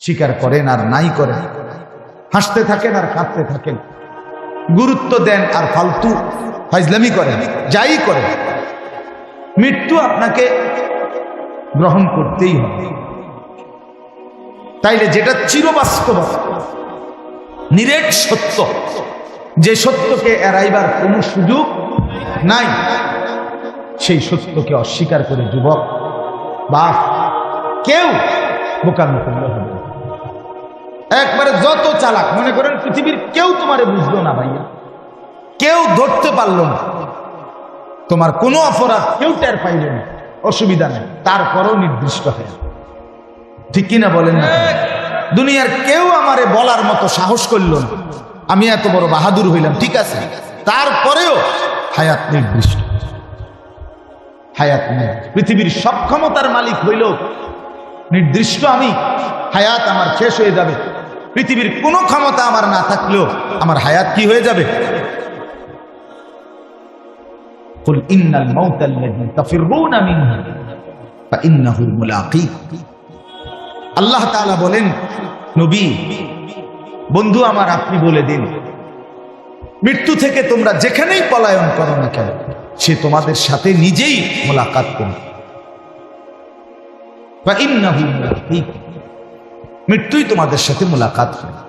স্বীকার করেন আর নাই করেন, হাসতে থাকেন আর কাঁদতে থাকেন, গুরুত্ব দেন আর ফালতু ফাইজলামি করেন, যাই করেন, মৃত্যু আপনাকে গ্রহণ করতেই হবে। তাইলে যেটা চিরবাস্তব, নিরেট সত্য, যে সত্যকে এড়াইবার কোনো সুযোগ নাই, সেই সত্যকে অস্বীকার করে যুবক বা কেউ বোকামি করলে হবে। একবারে যত চালাক, মনে করেন পৃথিবীর কেউ তোমারে বুঝলো না ভাইয়া, কেউ ধরতে পারলো না, তোমার কোনো অপরাধ কেউ টের পাইল না, অসুবিধা নেই, তারপরও নির্দিষ্ট হয়। ঠিক কিনা বলেন না? দুনিয়ার কেউ আমারে বলার মতো সাহস করল না, আমি এত বড় বাহাদুর হইলাম, ঠিক আছে, তারপরেও হায়াত নির্দিষ্ট, হায়াত নেই। পৃথিবীর সব ক্ষমতার মালিক হইল নির্দিষ্ট, আমি হায়াত আমার শেষ হয়ে যাবে। পৃথিবীর কোনো ক্ষমতা আমার না থাকলেও আমার হায়াত কি হয়ে যাবে? কুল ইন্নাল মাউতাল্লাযী তাফিররুনা মিনহু ফাইন্নাহু মুলাকীকুম। আল্লাহ তাআলা বলেন, নবী বন্ধু আমার, আপনি বলে দিন, মৃত্যু থেকে তোমরা যেখানেই পলায়ন করো না কেন, সে তোমাদের সাথে নিজেই মোলাকাত করবে। ফাইন্নাহু মুলাকীকুম, মৃত্যুই তোমাদের সাথে মোলাকাত করবে।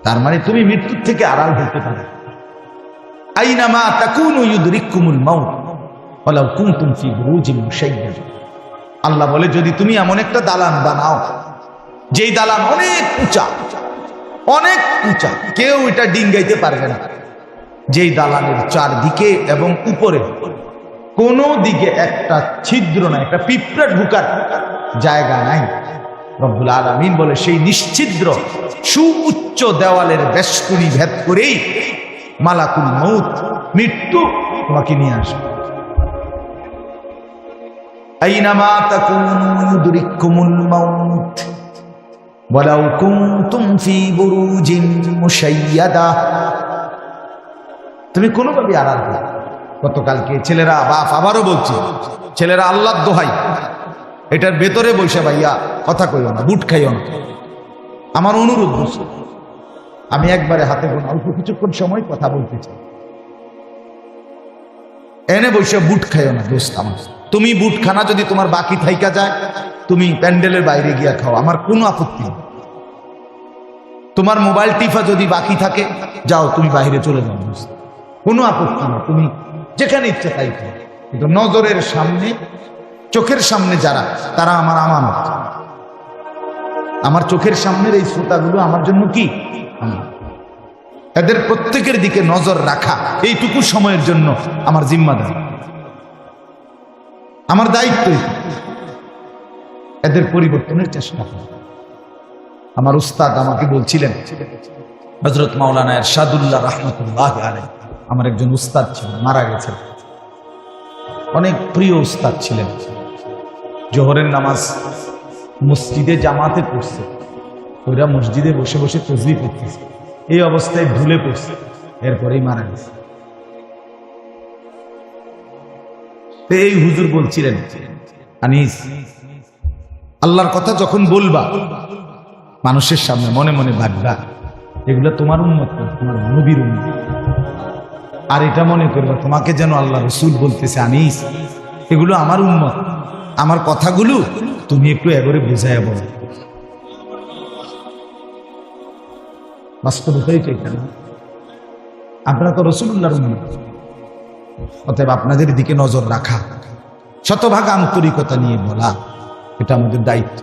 তার মানে তুমি মৃত্যুর থেকে আড়াল হতে পারো। আইনামা তাকুনু ইউদরিকুমুল মাউত ওয়ালাউ কুনতুম ফি বুরুজিন মুশাইয়্যাদা। আল্লাহ বলে, যদি তুমি এমন একটা দালান বানাও, যেই দালান অনেক উঁচা, অনেক উঁচা, কেউ এটা ডিঙ্গাইতে পারবে না, যেই দালানের চারদিকে এবং উপরে কোনো দিকে একটা ছিদ্র নাই, একটা পিঁপড়া ঢুকার জায়গা নাই, রব্বুল আলামিন বলে সেই নিশ্ছিদ্র সুউচ্চ দেওয়ালের বেষ্টনী ভেদ করেই মালাকুল মউত, মৃত্যু তোমাকে নিয়ে আসবে। আইনামা তাকুনু ইউদরিকুমুল মাউত ওয়ালাউ কুনতুম ফি বুরুজিন মুশাইয়্যাদা। তুমি কোনোভাবে আড়াল না। গতকালকে ছেলেরা, বাপ আবারও বলছি, ছেলেরা আল্লাহর দোহাই, এটার ভেতরে বসে ভাইয়া কথা কইও না, বুট খাইও না, আমার অনুরোধ বলছি। আমি একবারে হাতে গোনা অল্প কিছুক্ষণ সময় কথা বলতে চাই, এনে বসে বুট খাইও না দোস্ত আমার। তুমি বুট খানা যদি তোমার বাকি থাইকা যায়, তুমি প্যান্ডেলের বাইরে গিয়া খাও, আমার কোনো আপত্তি নেই। তোমার মোবাইল টিপা যদি বাকি থাকে, যাও তুমি বাইরে চলে যাও, কোনো আপত্তি নেই, তুমি যেখানে ইচ্ছে তাই খাও। কিন্তু নজরের সামনে, চোখের সামনে যারা, তারা আমার আমানত। আমার চোখের সামনের এই শ্রোতাগুলো আমার জন্য কি? এদের প্রত্যেকের দিকে নজর রাখা এইটুকু সময়ের জন্য আমার জিম্মাদারি, আমার দায়িত্ব। এদের পরিবর্তনের চেষ্টা করা। আমার উস্তাদ আমাকে বলছিলেন, হযরত মাওলানা ইরশাদুল্লাহ রাহমাতুল্লাহ আলাইহি, আমার একজন উস্তাদ ছিলেন, মারা গেছেন, অনেক প্রিয় উস্তাদ ছিলেন। জোহরের নামাজ মসজিদে জামাতে পড়ছে, ওরা মসজিদে বসে বসে তাসবিহ পড়তেছে, এই অবস্থায় ভুলে পড়ছে, এরপরেই মারা গেছে। এই হুজুর বলছিলেন, আনিস, আল্লাহর কথা যখন বলবা মানুষের সামনে, মনে মনে ভাববা এগুলো তোমার উম্মত না, তোমার নবীর উম্মত। আর এটা মনে করবা তোমাকে যেন আল্লাহ রাসূল বলতেছে, আনিস এগুলো আমার উম্মত, আমার কথাগুলো তুমি একটু এবারে বুঝাইয়া বলো। বাস্তবতাই তো এটা না, আপনারা তো রাসূলুল্লাহর উম্মত, অতএব আপনাদের দিকে নজর রাখা, শতভাগ আন্তরিকতা নিয়ে বলা, এটা আমাদের দায়িত্ব।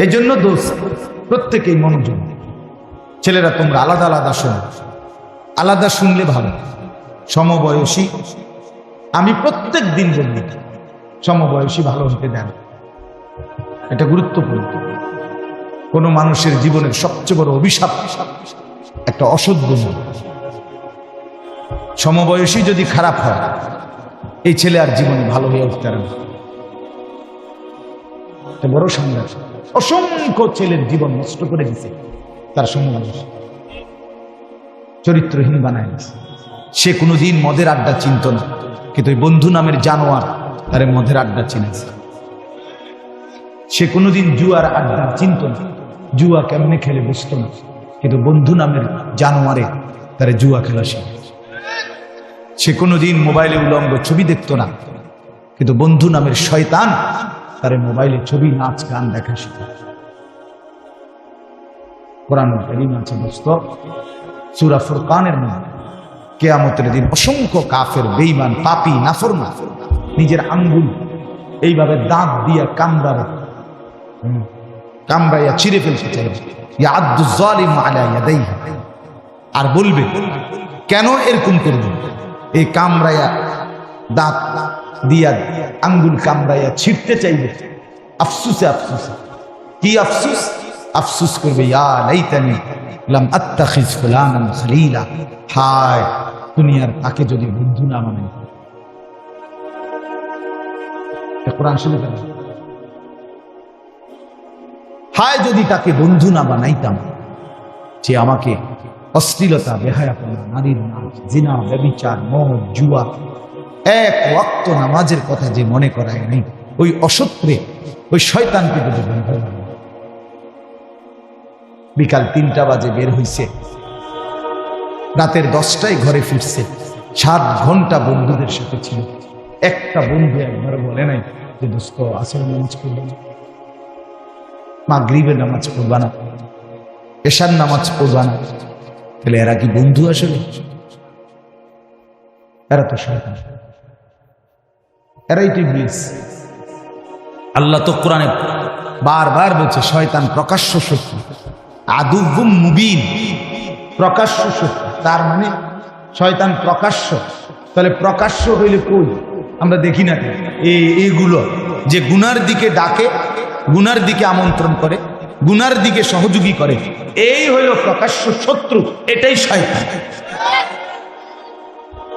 এই জন্য দোস্ত, প্রত্যেকেই মনোযোগ। ছেলেরা তোমরা আলাদা আলাদা শোনো, আলাদা শুনলে ভালো। সমবয়সী, আমি প্রত্যেক দিন বলি, সমবয়সী ভালো হতে দেন, এটা গুরুত্বপূর্ণ। কোনো মানুষের জীবনের সবচেয়ে বড় অভিশাপ একটা অসৎ বন্ধু। সমবয়সী যদি খারাপ হয়, এই ছেলে আর জীবনে ভালো হয়ে উঠতে পারে না, বড় সংঘর্ষ। অসংখ্য ছেলের জীবন নষ্ট করে দিছে তার সমবয়সী, চরিত্রহীন বানায় দিছে। সে কোনোদিন মদের আড্ডা চিনত না, কিন্তু ওই বন্ধু নামের জানোয়ার তারে মদের আড্ডা চিনেছে। সে কোনোদিন জুয়ার আড্ডা চিনত না, জুয়া কেমনে খেলে বুঝত না, কিন্তু বন্ধু নামের জানোয়ারে তারা জুয়া খেলা শিখে। সে কোনোদিন মোবাইলে উলঙ্গ ছবি দেখত না, কিন্তু বন্ধু নামের শয়তান তারে মোবাইলে ছবি, নাচ, গান দেখা শিখে। কোরআন কারীম আছে দোস্ত, সূরা ফুরকানের মধ্যে কিয়ামতের দিন অসংখ্য কাফের, বেঈমান, পাপী, নাফরমান নিজের আঙ্গুল এইভাবে দাঁত দিয়ে কামড়াইয়া চিরে ফেলতে চাইবে। ইয়াদু যালিমু আলা ইয়াদাইহি, আর বলবে কেন এরকম করবে, এই কামড়াইয়া দাঁত দিয়া আঙ্গুল কামড়াইয়া ছিঁড়তে চাইবে। আফসুসে আফসুস, কি আফসুস? আফসুস করবে, ইয়া লাইতানি লাম আত্তাখিজ ফুলানান খলিলা, হায় দুনিয়ার তাকে যদি বন্ধু না মানে। কোরআন শুনে ফেলে, হায় যদি তাকে বন্ধু না বানাইতাম, যে আমাকে অশ্লীলতা, বেহায়াপনা, নারীর নাচ, জিনা, ব্যভিচার, মদ, জুয়া, এক ওয়াক্ত নামাজের কথা যে মনে করায় নাই, ওই অসত্রে ওই শয়তানকে যদি বন্ধু না। বিকাল ৩টা বাজে বের হইছে, রাতের 10টায় ঘরে ফিরছে, 7 ঘন্টা বন্ধুদের সাথে ছিল। একটা বন্ধু একবার বলে নাই যে দোস্ত আসর নামাজ পড়বা না, মাগরিবের নামাজ পড়বা না, এশার নামাজ পড়বা না? তাহলে এরা কি বন্ধু আসলে? এরা তো শয়তান, এরাই ইবলিস। আল্লাহ তো কোরআনে বারবার বলছে শয়তান প্রকাশ্য শত্রু, আদুউম মুবিন, প্রকাশ্য শত্রু। তার মানে শয়তান প্রকাশ্য। তাহলে প্রকাশ্য হইলে কই? আমরা দেখি না এইগুলো যে গুনার দিকে ডাকে, গুনার দিকে আমন্ত্রণ করে, গুনার দিকে সহযোগী করে, এই হইল প্রকাশ্য শত্রু। এটাই শয়তান,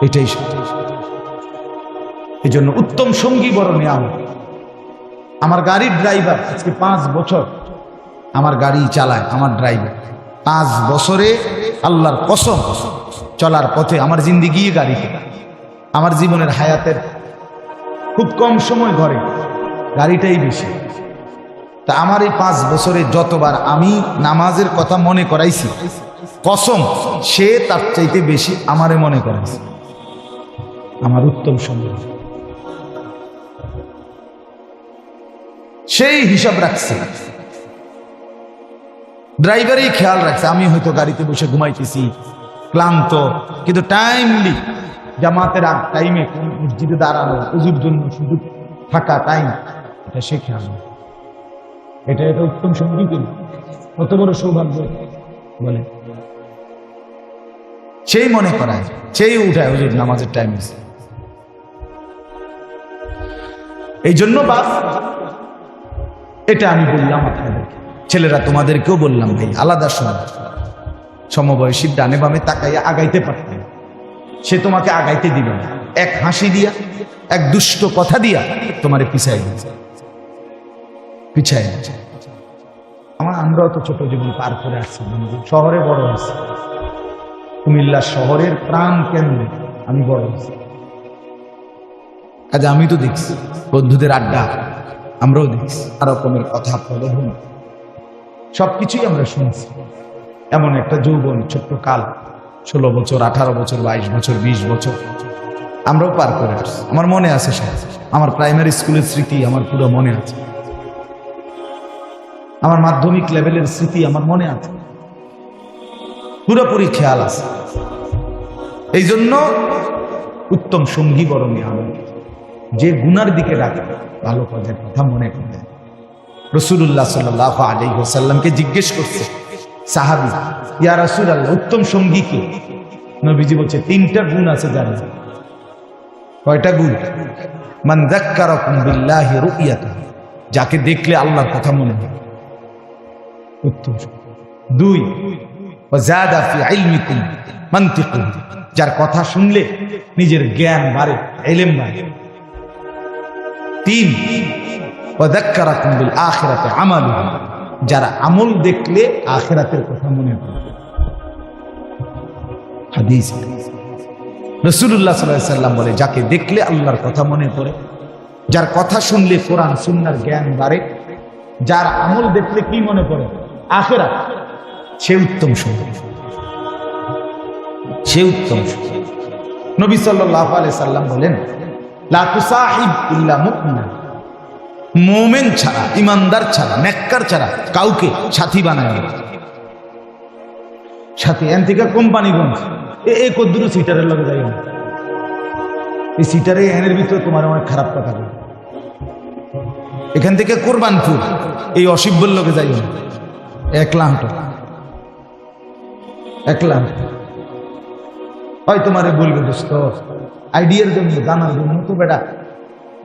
এটাই শয়তান। এই জন্য উত্তম সঙ্গী বড় নিয়ামত। আমার গাড়ির ড্রাইভার আজকে 5 বছর আমার গাড়ি চালায়, আমার ড্রাইভার 5 বছরে আল্লাহর কসম চলার পথে আমার জিন্দিগি গাড়িতে, আমার জীবনের হায়াতের খুব কম সময় ঘরে গাড়িটাই বেশি। তা আমার এই 5 বছরে যতবার আমি নামাজের কথা মনে করাইছি, কসম সে তার চাইতে বেশি আমারে মনে করাইছে। আমার উত্তম সঙ্গী সেই হিসাব রাখছে, ড্রাইভারই খেয়াল রাখছে। আমি হয়তো গাড়িতে বসে ঘুমাইতেছি ক্লান্ত, কিন্তু টাইমলি জামাতের আগ টাইমে মসজিদে দাঁড়ানো, ওযুর জন্য সুযোগ থাকা টাইম, এটা সে খেয়াল রাখে। এটা উত্তম সঙ্গী কিনা? কত বড় সৌভাগ্য বলে। সেই মনে করায়, সেই উঠায় হুজুর নামাজের টাইম আছে। এই জন্য বাস এটা আমি বললাম আপনাদেরকে, ছেলেরা তোমাদেরকেও বললাম, ভাই আলাদা সময় সমবয়সীর ডানে বামে তাকাইয়া আগাইতে পারতে, সে তোমাকে আগাইতে দিবে না। এক হাসি দিয়া, এক দুষ্ট কথা দিয়া তোমারে পিছাই দিচ্ছে, পিছাই দিচ্ছে। আমরাও তো ছোট জীবন পার করে আসছি, শহরে বড় হয়েছি, কুমিল্লা শহরের প্রাণ কেন্দ্রে আমি বড় হয়েছি। কাজে আমি তো দেখছি বন্ধুদের আড্ডা, আমরাও দেখছি আর রকমের কথা, প্রলোভন, সবকিছুই আমরা শুনছি। এমন একটা যৌবন, ছোট্ট কাল, 16 বছর, 18 বছর, 22 বছর, 20 বছর আমরাও পার করে আসছি। আমার মনে আছে সব, আমার প্রাইমারি স্কুলের স্মৃতি আমার পুরো মনে আছে, আমার মাধ্যমিক লেভেলের স্মৃতি আমার মনে আছে, পুরোপুরি খেয়াল আছে। এই জন্য উত্তম সঙ্গী বড় নিয়ামত, যে গুনার দিকে ডাকে, ভালো কাজের কথা মনে করে। রাসূলুল্লাহ সাল্লাল্লাহু আলাইহি ওয়াসাল্লামকে জিজ্ঞেস করছে সাহাবী, ইয়া রাসূলুল্লাহ উত্তম সঙ্গী কি? নবীজি বলছে 3টা গুণ আছে যার। কয়টা গুণ? মান যাক্কারাকুম বিল্লাহি রুইয়াতা, যাকে দেখলে আল্লাহর কথা মনে হয়, উত্তম সঙ্গী। 2 ওয়া যাদা ফি ইলমিকুম মানতিকুম, যার কথা শুনলে নিজের জ্ঞান বাড়ে, ইলম বাড়ে। 3 ওয়া যাক্কারাকুম বিল আখিরাতি আমালুহু, যারা আমল দেখলে আখিরাতের কথা মনে পড়ে। হাদিস রাসূলুল্লাহ সাল্লাল্লাহু আলাইহি ওয়াসাল্লাম বলে, যাকে দেখলে আল্লাহর কথা মনে পড়ে, যার কথা শুনলে কোরআন সুন্নাহর জ্ঞান বাড়ে, যার আমল দেখলে কি মনে পড়ে? আখিরাত। সে উত্তম সুন্দর, সে উত্তম সুন্দর। নবী সাল্লাল্লাহু আলাইহি সাল্লাম বলেন, লা তুসাহিব ইল্লা মুমিনা, মুমিন ছাড়া, ইমানদার ছাড়া, নেককার ছাড়া কাউকে সাথী বানায় না। সাথী এন থেকে কোম্পানিগঞ্জ এই কদ্দুরু সিটারের লগে যাই না, এই সিটারে এনের ভিতরে তোমার অনেক খারাপ কথা বলে। এখান থেকে কোরবানপুর এই অসিব্বর লগে যাই না, একলা হাঁটো, একলা হাঁটো। হয় তোমারে বলবে দোস্ত আইডিয়ার জন্য, জানার জন্য তো বেটা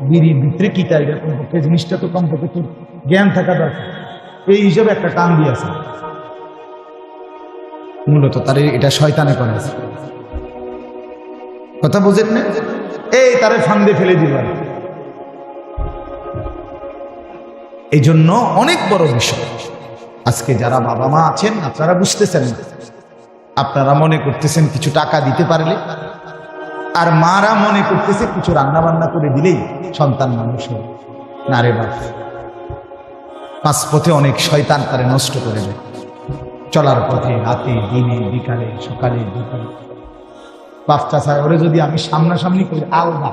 বিড়ির ভিতরে কি তাই কমপক্ষে জিনিসটা তো কমপক্ষে তোর জ্ঞান থাকা দরকার, এই হিসাবে একটা টান দিয়েছে। মূলত তার এটা শয়তানে করে আছে, কথা বুঝেন না? এই তারে ফান্দে ফেলে দিবার। এই জন্য অনেক বড় বিষয়। আজকে যারা বাবা মা আছেন আপনারা বুঝতেছেন না, আপনারা মনে করতেছেন কিছু টাকা দিতে পারলে, আর মারা মনে করতেছে কিছু রান্না বান্না করে দিলেই সন্তান মানুষ হবে। না রে বাপ, পাঁচ পথে অনেক শয়তান তারে নষ্ট করে দেয়। চলার পথে, রাতে, দিনে, বিকালে, সকালে, বিকালে। বাচ্চা চায় ওরে যদি আমি সামনাসামনি করি, আলদা।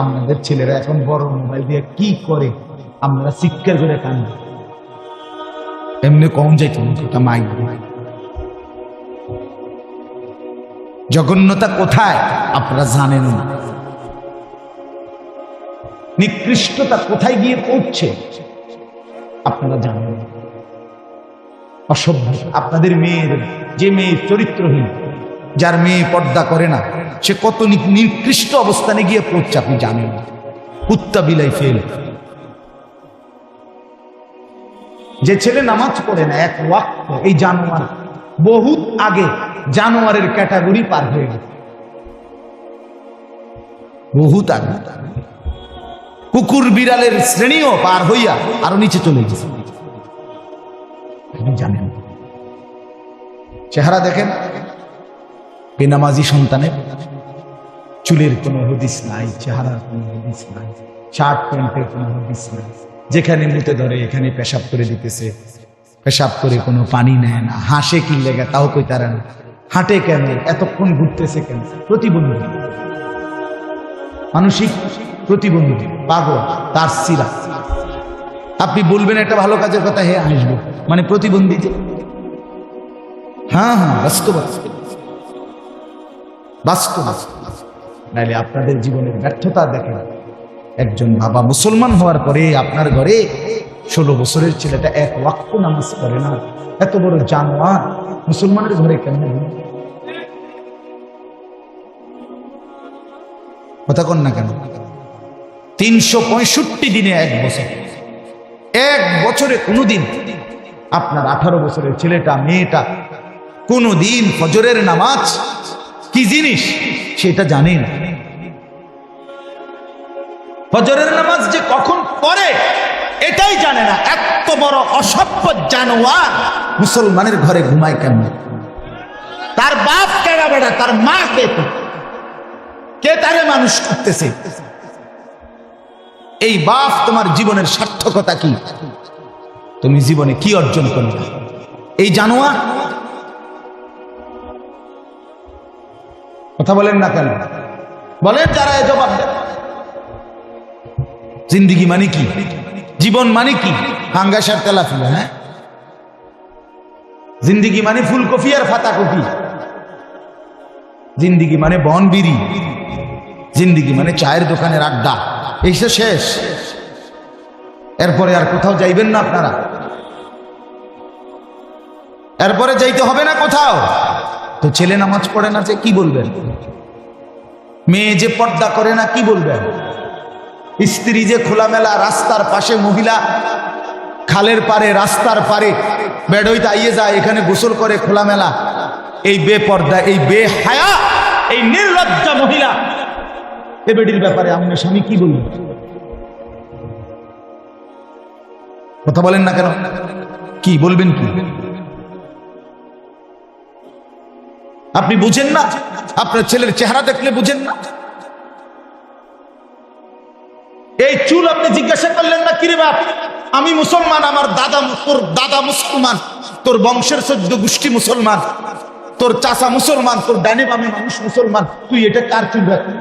আপনাদের ছেলেরা এখন বড় মোবাইল দিয়ে কি করে, আমরা চিৎকার করে কান্দি। এমনি কম যাইত মাইক। জঘন্যতা কোথায় আপনারা জানেন না, নিকৃষ্টতা কোথায় গিয়ে পৌঁছছে আপনারা জানেন না। অসভ্য আপনাদের মেয়ের, যে মেয়ে চরিত্রহীন, যার মেয়ে পর্দা করে না, সে কত নিকৃষ্ট অবস্থানে গিয়ে পৌঁছছে আপনি জানেন না। কুত্তা বিলাই ফেল। যে ছেলে নামাজ পড়ে না এক ওয়াক্ত, এই জানোয়ার বহুত আগে জানোয়ারের ক্যাটাগরি পার হয়ে গেছে, বহুত আগে। কুকুর বিড়ালের শ্রেণীও পার হইয়া আরো নিচে চলে গেছে, আপনি জানেন। চেহারা দেখেন বেনামাজি সন্তানের, চুলের কোনো হদিস নাই, চেহারার কোনো হদিস নাই, শার্ট প্যান্টের কোনো হদিস নাই, যেখানে মুতে ধরে এখানে পেশাব করে দিতেছে, পেশাব করে কোনো পানি নেয় না, হাসে কি লেগে তাও কইতারে না, হাঁটে কেন, এতক্ষণ ঘুরতেছে কেন, প্রতিবন্ধী, মানসিক প্রতিবন্ধী, পাগল, তার সিরা। আপনি বলবেন একটা ভালো কাজের কথা, হে আসবো, মানে প্রতিবন্ধী যে। হ্যাঁ হ্যাঁ, বাস্তব বাস্তব। নাইলে আপনাদের জীবনের ব্যর্থতা দেখেন। একজন বাবা মুসলমান হওয়ার পরে আপনার ঘরে 16 বছরের ছেলেটা এক ওয়াক্ত নামাজ পড়ে না, এত বড় জানোয়ার মুসলমানের ঘরে কেন? কথা কন না কেন? 365 দিনে এক বছর, এক বছরে কোনোদিন আপনার 18 বছরের ছেলেটা, মেয়েটা কোনোদিন ফজরের নামাজ কি জিনিস সেটা জানেন? ফজরের নামাজ যে কখন পড়ে এটাই জানে না। এত বড় অসভ্য জানোয়ার মুসলমানের ঘরে ঘুমায় কেন? তার বাপ কেনা বেড়া, তার মা কে তারে মানুষ করতেছে? এই বাপ তোমার জীবনের সার্থকতা কি? তুমি জীবনে কি অর্জন করলে? এই জানোয়ার কথা বলেন না কেন? বলেন যারা এ জবাব দেন। জিন্দিগি মানে কি? জীবন মানে কি? হাঙ্গাসার তেলাফিলা? হ্যাঁ, জিন্দিগি মানে ফুলকপি আর ফাতাকপি? জিন্দিগি মানে বন বিড়ি? জিন্দিগি মানে চায়ের দোকানের আড্ডা? এইসব শেষ, এরপরে আর কোথাও যাইবেন না আপনারা, এরপরে যাইতে হবে না কোথাও। তো ছেলে নামাজ পড়ে না যে কি বলবেন? মেয়ে যে পর্দা করে না কি বলবেন? স্ত্রী যে খোলামেলা রাস্তার পাশে, মহিলা খালের পারে, রাস্তার পারে বেড়ইতে আইয়ে যায়, এখানে গোসল করে খোলামেলা, এই বেপর্দা, এই বেহায়া, এই নির্লজ্জা মহিলা, এ বেডির ব্যাপারে আপনার স্বামী কি বলবেন? কথা বলেন না কেন? কি বলবেন? কি আপনি বুঝেন না? আপনার ছেলের চেহারা দেখলে বুঝেন না? এই চুল আপনি জিজ্ঞাসা করলেন না কিরে বাপ, আমি মুসলমান, আমার তোর দাদা মুসলমান, তোর বংশের 14 গোষ্ঠী মুসলমান, তোর চাচা মুসলমান, তোর ডানে বামে মানুষ মুসলমান, তুই এটা কার চুল রাখলি?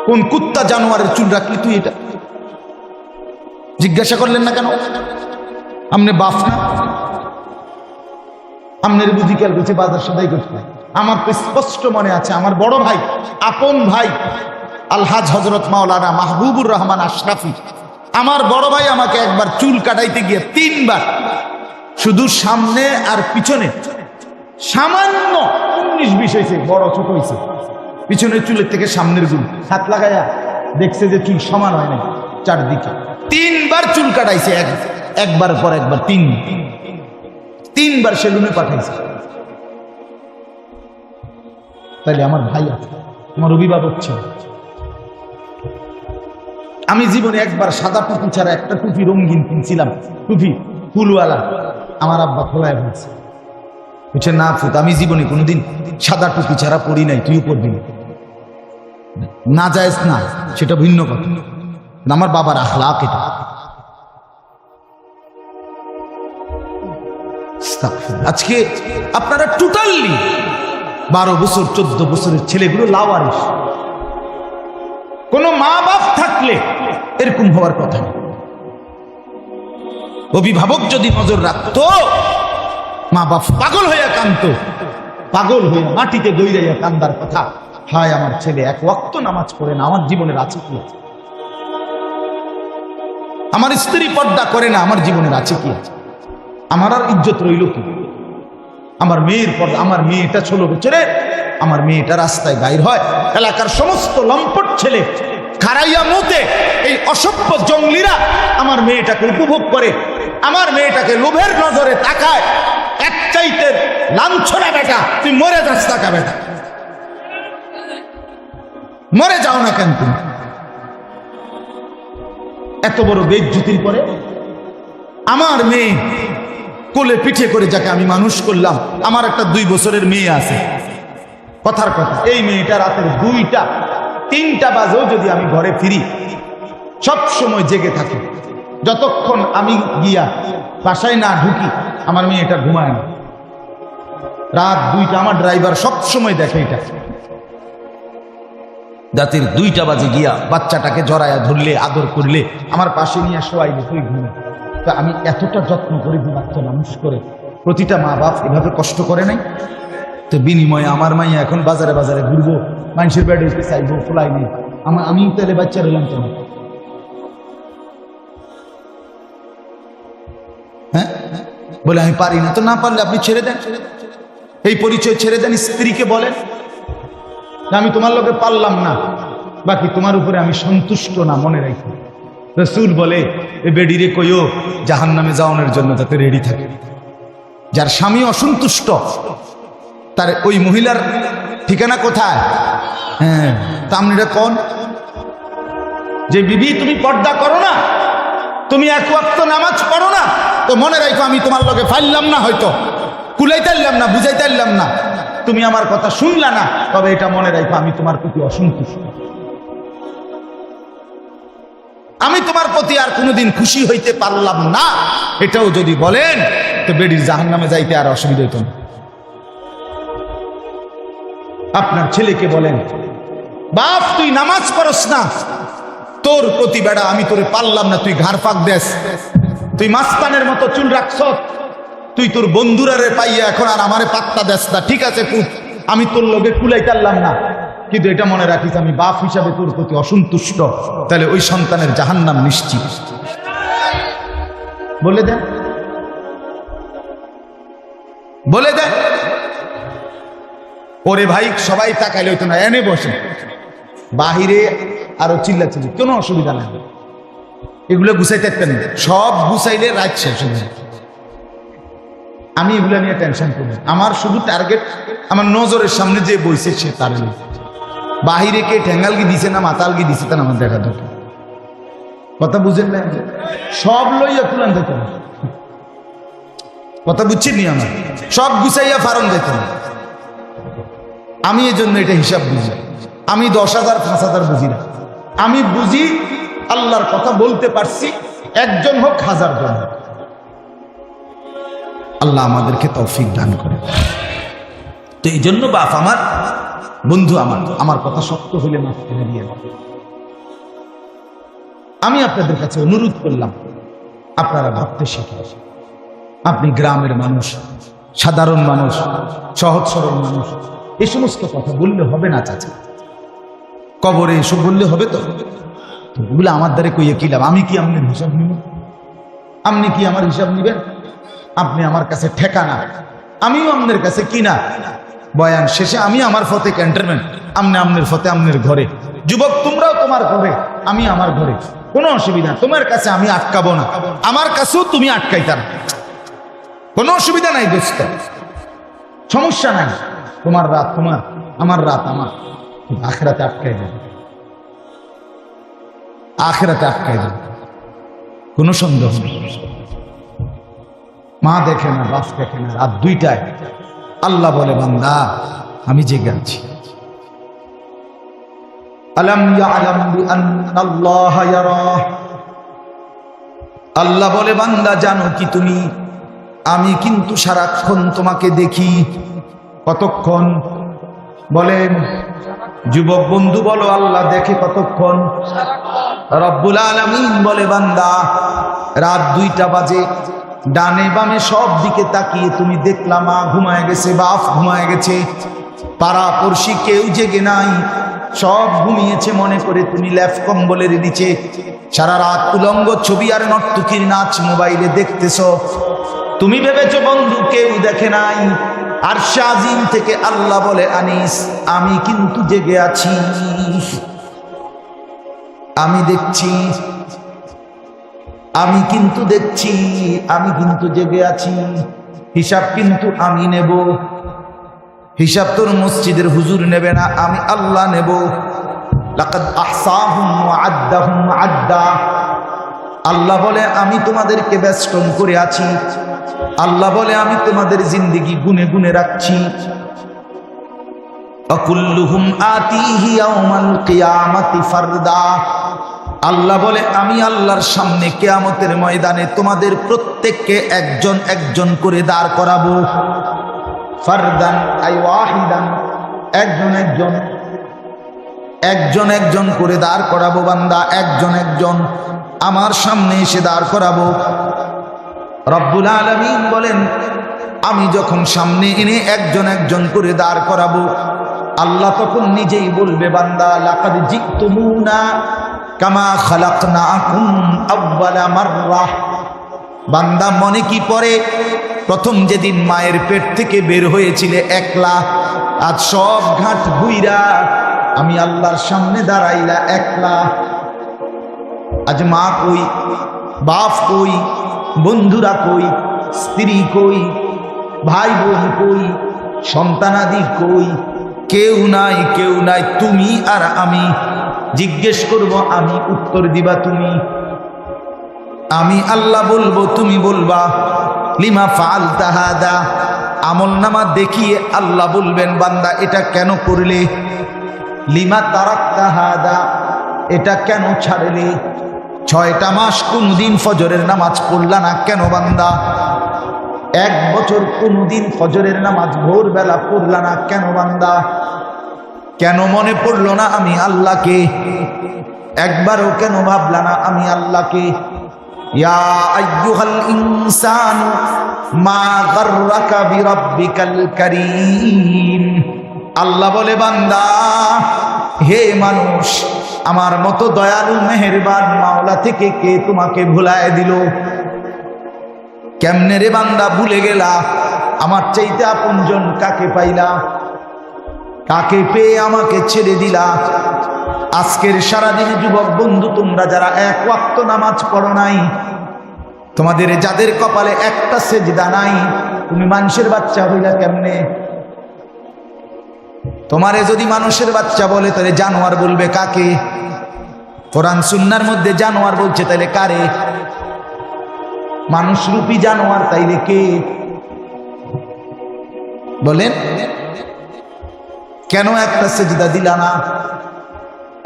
কোন কুত্তা জানোয়ারের চুল রাখলি তুই? এটা জিজ্ঞাসা করলেন না কেন? আমনে বাপ না? আমনের বুদ্ধি খেয়াল করছে বাজার সদাই করতে। আমার তো স্পষ্ট মনে আছে, আমার বড় ভাই, আপন ভাই আলহাজ হজরত মাওলানা মাহবুবুর রহমান আশরাফি, আমার বড় ভাই আমাকে একবার চুল কাটাইতে গিয়ে 3 বার, শুধু সামনে আর পিছনে সামান্য 19-20 হয়েছে, বড় ছোট হয়েছে, পিছনের চুলের থেকে সামনের চুল হাত লাগাইয়া দেখছে যে চুল সমান হয় না, চারদিকে 3 বার চুল কাটাইছে, একবার পর একবার 3 বার সেলুনে পাঠাইছে। তাইলে আমার ভাই আছে, আমার অভিভাবক ছিল। আমি জীবনে একবার সাদা টুপি ছাড়া একটা টুপি রঙিন কিনছিলাম, টুপি ফুলওয়ালা, আমার আব্বা খোলায় বলছে, বুঝছে না ফুত, আমি জীবনে কোনোদিন সাদা টুপি ছাড়া পড়ি নাই, তুইও পড়বি না, জায়েজ না, সেটা ভিন্ন কথা, আমার বাবার আখলাক এটা। আজকে আপনারা টোটালি 12 বছর 14 বছরের ছেলেগুলো লাওয়ারিস। কোন মা বাপ থাকলে এরকম হওয়ার কথা না। অভিভাবক যদি নজর রাখতো, মা বাপ পাগল হইয়া কান্ত, পাগল হইয়া মাটিতে দৌড়াইয়া কান্দার কথা, হায় আমার ছেলে 1 ওয়াক্ত নামাজ পড়ে না, আমার জীবনের আছে কি আছে? আমার স্ত্রী পর্দা করে না, আমার জীবনের আছে কি আছে? আমার আর ইজ্জত রইল কি? আমার মেয়ের পর্দা, আমার মেয়েটা 16 বছরে, আমার মেয়েটা রাস্তায় বাইর হয়, এলাকার সমস্ত লম্পট ছেলে খারাইয়া মুতে, এই অসভ্য জঙ্গলিরা আমার মেয়েটাকে উপভোগ করে, আমার মেয়েটাকে লোভের নজরে তাকায়। এক চাইতে লাঞ্ছনা বেটা, তুই মরে যাস টাকা বেটা, মরে যাও না কেন তুমি? এত বড় বেইজ্জতির পরে আমার মেয়ে কোলে পিঠে করে যাকে আমি মানুষ করলাম, আমার একটা 2 বছরের মেয়ে আছে, কথার কথা, এই মেয়েটা রাতের 2টা 3টা বাজেও যদি আমি ঘরে ফিরি, সব সময় জেগে থাকি, যতক্ষণ আমি গিয়া বাসায় না ঢুকি আমার মেয়েটা ঘুমায় না। রাত 2টা, আমার ড্রাইভার সব সময় দেখে এটা, রাতের 2টা বাজে গিয়া বাচ্চাটাকে জড়ায়া ধরলে, আদর করলে, আমার পাশে নিয়ে শোয়াইলে তুই ঘুমে। তা আমি এতটা যত্ন করে বাচ্চা মানুষ করে, প্রতিটা মা বাপ এভাবে কষ্ট করে নাই? তো বিনিময়ে আমার মাইয়া এখন বাজারে বাজারে ঘুরবো, মানুষের বেড়ে চাইবো, ফোলাই নেই, আমি তাহলে বাচ্চা রইলাম কেন? হ্যাঁ, বলে আমি পারি না। তো না পারলে আপনি ছেড়ে দেন, এই পরিচয় ছেড়ে দেন, স্ত্রীকে বলেন আমি তোমার লোকে পারলাম না, বাকি তোমার উপরে আমি সন্তুষ্ট না, মনে রাখি। রাসূল বলে এ বেডিরে কইও জাহান্নামে যাওয়ানোর জন্য যাতে রেডি থাকে। যার স্বামী অসন্তুষ্ট, তার ওই মহিলার ঠিকানা কোথায়? হ্যাঁ, তা আপনি কোন যে বিবি তুমি পর্দা করো না, তুমি 1 ওয়াক্ত নামাজ পড়ো না, তো মনে রাখো আমি তোমার লগে ফাইলাম না, হয়তো কুলাইতাইলাম না, বুঝাইতাইলাম না, তুমি আমার কথা শুনলা না, তবে এটা মনে রাখো আমি তোমার প্রতি অসন্তুষ্ট, আমি তোমার প্রতি আর কোনোদিন খুশি হইতে পারলাম না। এটাও যদি বলেন তো বেডির জাহান্নামে যাইতে আর অসুবিধা হইত না। আপনার ছেলেকে বলেন বাপ তুই নামাজ পড়স না, তোর প্রতি বেড়া আমি তোরে পারলাম না, তুই ঘাড় ফাঁক দেস, তুই মাস্তানের মতো চুল রাখছ, তুই তোর বন্ধুরারে পাইয়া এখন আর আমারে পাত্তা দেস না, ঠিক আছে পুত, আমি তোর লগে কুলাইতারলাম না, কিন্তু এটা মনে রাখিস আমি বাপ হিসাবে তোর প্রতি অসন্তুষ্ট, তাহলে ওই সন্তানের জাহান্নাম নিশ্চিত। বলে দেন, বলে দেন। ওরে ভাই সবাই তাকাইলে হইতো না, এনে বসে, বাহিরে আরো চিল্লাচিল্লি, কোনো অসুবিধা নাই, এগুলো গুছাইতে পারতেন, সব গুছাইলে রাত শেষ হয়ে যায়। আমি এগুলো নিয়ে টেনশন করি, আমার শুধু টার্গেট আমার নজরের সামনে যে বইছে সে তার বাহিরে কে ঠেঙ্গালগি দিছে না মাতালগি দিছে তা আমার দেখা দরকার। কথা বুঝেন না? সব লইয়া খুলান যেত না, কথা বুঝছেন নি? আমার সব গুছাইয়া ফারণ যেত না। আমি এই জন্য এটা হিসাব বুঝি, আমি 10,000 5,000 বুঝি না, আমি বুঝি আল্লাহর কথা বলতে পারছি, একজন হোক, 1000 জন হোক। আল্লাহ আমাদেরকে তৌফিক দান করে। তো এই জন্য বাপ আমার, বন্ধু আমার কথা সত্য হলে মাফ করে দিয়ে আমি আপনাদের কাছে অনুরোধ করলাম, আপনারা ভাবতে শিখে। আপনি গ্রামের মানুষ, সাধারণ মানুষ, সহজ সরল মানুষ, এই সমস্ত কথা বললে হবে না চাচা। কবরে এসব বললে হবে তো? এগুলো আমার দ্বারে কইয়ে কি লাভ? আমি কি আপনার হিসাব নিব? আপনি কি আমার হিসাব নিবেন? আপনি আমার কাছে ঠেকানা, আমিও আপনার কাছে কিনা। বয়ান শেষে আমি আমার ফতে ক্যান্টনমেন্ট, আপনি আপনার ফতে আপনার ঘরে। যুবক তোমরাও তোমার ঘরে, আমি আমার ঘরে, কোনো অসুবিধা। তোমার কাছে আমি আটকাবো না, আমার কাছেও তুমি আটকাইতা না, কোনো অসুবিধা নাই দোস্ত, সমস্যা নাই। তোমার রাত তোমার, আমার রাত আমার। আখেরাতে আটকাই যাবে, আখেরাতে আটকাই যাবে, কোনো সন্দেহ নেই। মা দেখে না, বাপ দেখে না, রাত 2টায় আল্লাহ বলে বান্দা আমি জেগে আছি। আলাম ইয়ালাম বিআন্নাল্লাহা ইয়ারা, আল্লাহ বলে বান্দা জানো কি তুমি, আমি কিন্তু সারাক্ষণ তোমাকে দেখি। কতক্ষণ বলেন যুবক বন্ধু, বলো আল্লাহ দেখে কতক্ষণ? রব্বুল আলামিন বলে বান্দা রাত 2টা বাজে, ডানে বামে সব দিকে তাকিয়ে তুমি দেখলা মা ঘুমায় গেছে, বাপ ঘুমায় গেছে, পাড়া পড়শি কেউ জেগে নাই, সব ঘুমিয়েছে মনে করে তুমি ল্যাপ কম্বলের নিচে সারা রাত উলঙ্গ ছবি আর নর্তকীর নাচ মোবাইলে দেখতেছ। তুমি ভেবেছো বন্ধু কেউ দেখে নাই। আর শাজিম থেকে আল্লাহ বলে আনিস আমি কিন্তু জেগে আছি, আমি দেখছি, আমি কিন্তু দেখছি, আমি কিন্তু জেগে আছি। হিসাব কিন্তু আমি নেব, হিসাব তোর মসজিদের হুজুর নেবে না, আমি আল্লাহ নেব। লাকাদ আহসাহুম ওয়া আদ্দাহুম আদ্দা, আল্লাহ বলে আমি তোমাদেরকে বেষ্টন করে আছি, আল্লাহ বলে আমি তোমাদের জিন্দেগি গুনে গুনে রাখছি। আকুল্লুহুম আতিহি ইয়াউমাল কিয়ামাতি ফারদা, আল্লাহ বলে আমি আল্লাহর সামনে কিয়ামতের ময়দানে তোমাদের প্রত্যেককে একজন একজন করে দাঁড় করাবো। ফারদান আই ওয়াহিদান, একজন একজন, একজন একজন করে দাঁড় করাবো বান্দা, একজন একজন আমার সামনে এসে দাঁড় করাবো। রব্বুল আলামিন বলেন আমি যখন সামনে এনে একজন একজন করে দাঁড় করাবো, আল্লাহ তখন নিজেই বলবে বান্দা লাকাদ জিতুমুনা কামা খালাকনাকুম আউয়ালা মাররাহ। বান্দা মনে কি পড়ে প্রথম যেদিন মায়ের পেট থেকে বের হয়েছিলে একলা, আজ সব ঘাট ঘুইরা আমি আল্লাহর সামনে দাঁড়াইলা একলা। আজ মা কই, বাপ কই, বন্ধুরা কই, স্ত্রী কই, ভাই বোন কই, সন্তানাদি কই, কেউ নাই, কেউ নাই, তুমি আর আমি। জিজ্ঞেস করব আমি, উত্তর দিবা তুমি। আমি আল্লাহ বলবো, তুমি বলবা লিমা ফাআলতা হাদা। আমল নামা দেখিয়ে আল্লাহ বলবেন বান্দা এটা কেন করলে? লিমা তারাকতা হাদা, এটা কেন ছাড়লে? 6টা মাস কোনদিন ফজরের নামাজ পড়লা না কেন বান্দা? 1 বছর কোনদিন ফজরের নামাজ ভোরবেলা পড়লা না কেন বান্দা? কেন মনে পড়লো না আমি আল্লাহকে? একবারও কেন ভাবলা না আমি আল্লাহকে? ইয়া আইয়ুহাল ইনসানু মা গাররাকা বিরাব্বিকাল কারীম। আল্লাহ বলে বান্দা হে মানুষ, আমার মতো দয়ালু মেহেরবান মাওলা থেকে কে তোমাকে ভুলায় দিল? কেমনে রে বান্দা ভুলে গেলা? আমার চাইতে আপনজন কাকে পাইলা? কাকে পেয়ে আমাকে ছেড়ে দিলা? আজকের সারাদিন যুবক বন্ধু তোমরা যারা 1 ওয়াক্ত নামাজ পড়ো নাই, তোমাদের যাদের কপালে একটা সেজদা নাই, তুমি মানুষের বাচ্চা হইলা কেমনে? তোমারে যদি মানুষের বাচ্চা বলে তাহলে জানোয়ার বলবে কাকে? কোরআন সুন্নাহর মধ্যে জানোয়ার বলছে, তাইলে কারে? মানুষরূপী জানোয়ার তাইলে কে? বলেন কেন একটা সেজদা দিলা না?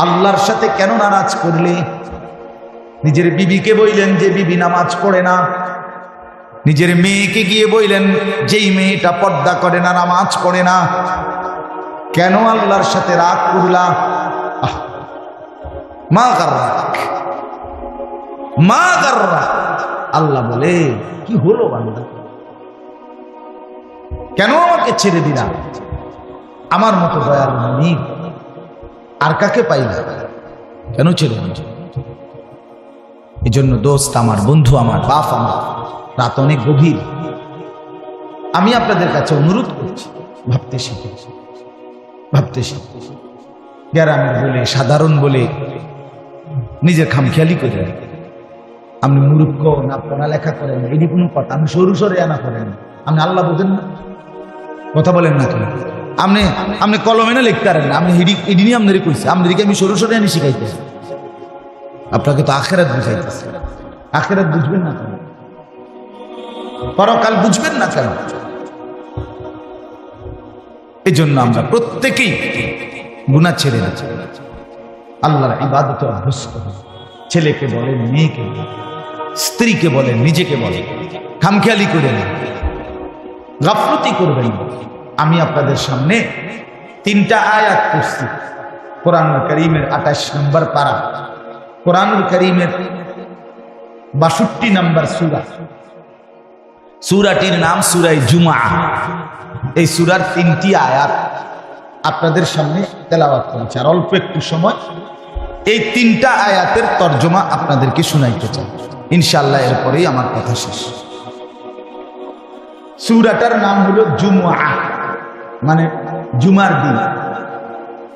আল্লাহর সাথে কেন নারাজ করলে? নিজের বিবিকে বললেন যে বিবি নামাজ পড়ে না, নিজের মেয়েকে গিয়ে বললেন যেই মেয়েটা পর্দা করে না, নামাজ পড়ে না, কেন আল্লাহর সাথে রাগ করলা? মা গাররাক, মা গাররাক। আল্লাহ বলে কি হলো বান্দা, কেন আমাকে ছেড়ে দিলা? আমার মতো দয়ালু মালিক আর কাকে পাইলা, কেন ছেড়ে দিলা? এই জন্য দোস্ত আমার, বন্ধু আমার, বাপ আমার, রাত অনেক গভীর। আমি আপনাদের কাছে অনুরোধ করছি, ভাবতে শিখে, ভাবতে শিখে। গ্রামের বলে, সাধারণ বলে নিজের খামখেয়ালি করে, আপনি মূর্খ না পড়ালেখা করেন এটি কোনো কথা, আপনি সরু সরে আনা করেন, আপনি আল্লাহ বোঝেন না, কথা বলেন না কেন? আপনি কলমে না লিখতে পারেন না, আপনি এটি নিয়ে আপনারই কইছে, আপনাদেরকে আমি সরু সরে আনি শিখাইতে, আপনাকে তো আখেরাত বুঝাইতেছে। আখেরাত বুঝবেন না কেন? পরকাল বুঝবেন না কেন? এই জন্য আমরা প্রত্যেকেই গুনাহ ছেড়ে দিচ্ছি, আল্লাহর ইবাদতে অভ্যস্ত হই। ছেলেকে বলেন, মেয়েকে বলেন, স্ত্রীকে বলেন, নিজেকে বলেন, খামখেয়ালি করে নেন, গাফলতি করবেন। আমি আপনাদের সামনে 3টা আয়াত পড়ছি কোরআনুল কারীমের 28 নম্বর পারা, কোরআনুল কারীমের 62 নম্বর সূরা। সূরাটির নাম সূরা জুমআ। এই সূরার 3টি আয়াত আপনাদের সামনে তেলাওয়াত করেছি, আর অল্প একটু সময় এই 3টা আয়াতের তর্জমা আপনাদেরকে শুনাইতে চাই ইনশাআল্লাহ, এরপরেই আমার কথা শেষ। সূরাটার নাম হলো জুমআ, মানে জুমার দিন।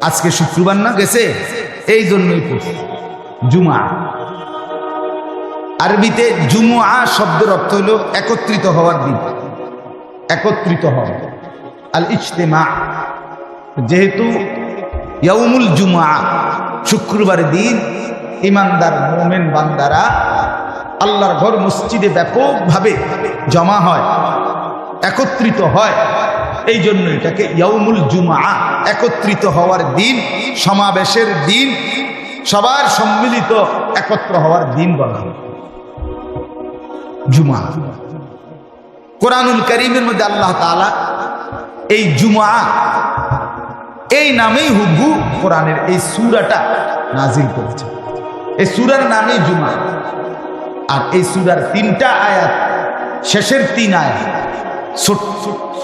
আজকে শুক্রবার না গেছে, এই জন্যই পড়ছি জুমআ। আরবিতে জুমআ শব্দের অর্থ হলো একত্রিত হওয়ার দিন, একত্রিত হওয়া, আল ইজতিমা। যেহেতু ইয়াউমুল জুমআ শুক্রবারের দিন ইমানদার মুমিন বান্দারা আল্লাহর ঘর মসজিদে ব্যাপকভাবে জমা হয়, একত্রিত হয়, এই জন্য এটাকে ইয়াউমুল জুমআ, একত্রিত হওয়ার দিন, সমাবেশের দিন, সবার সম্মিলিত একত্র হওয়ার দিন বলা হয় জুমআ। কোরআনুল কারীমের মধ্যে আল্লাহ তাআলা এই জুমআ এই নামেই হুবহু কোরআনের এই সূরাটা নাজিল করেছে। এই সূরার নামই জুমআ। আর এই সূরার 3টা আয়াত, শেষের 3 আয়াত,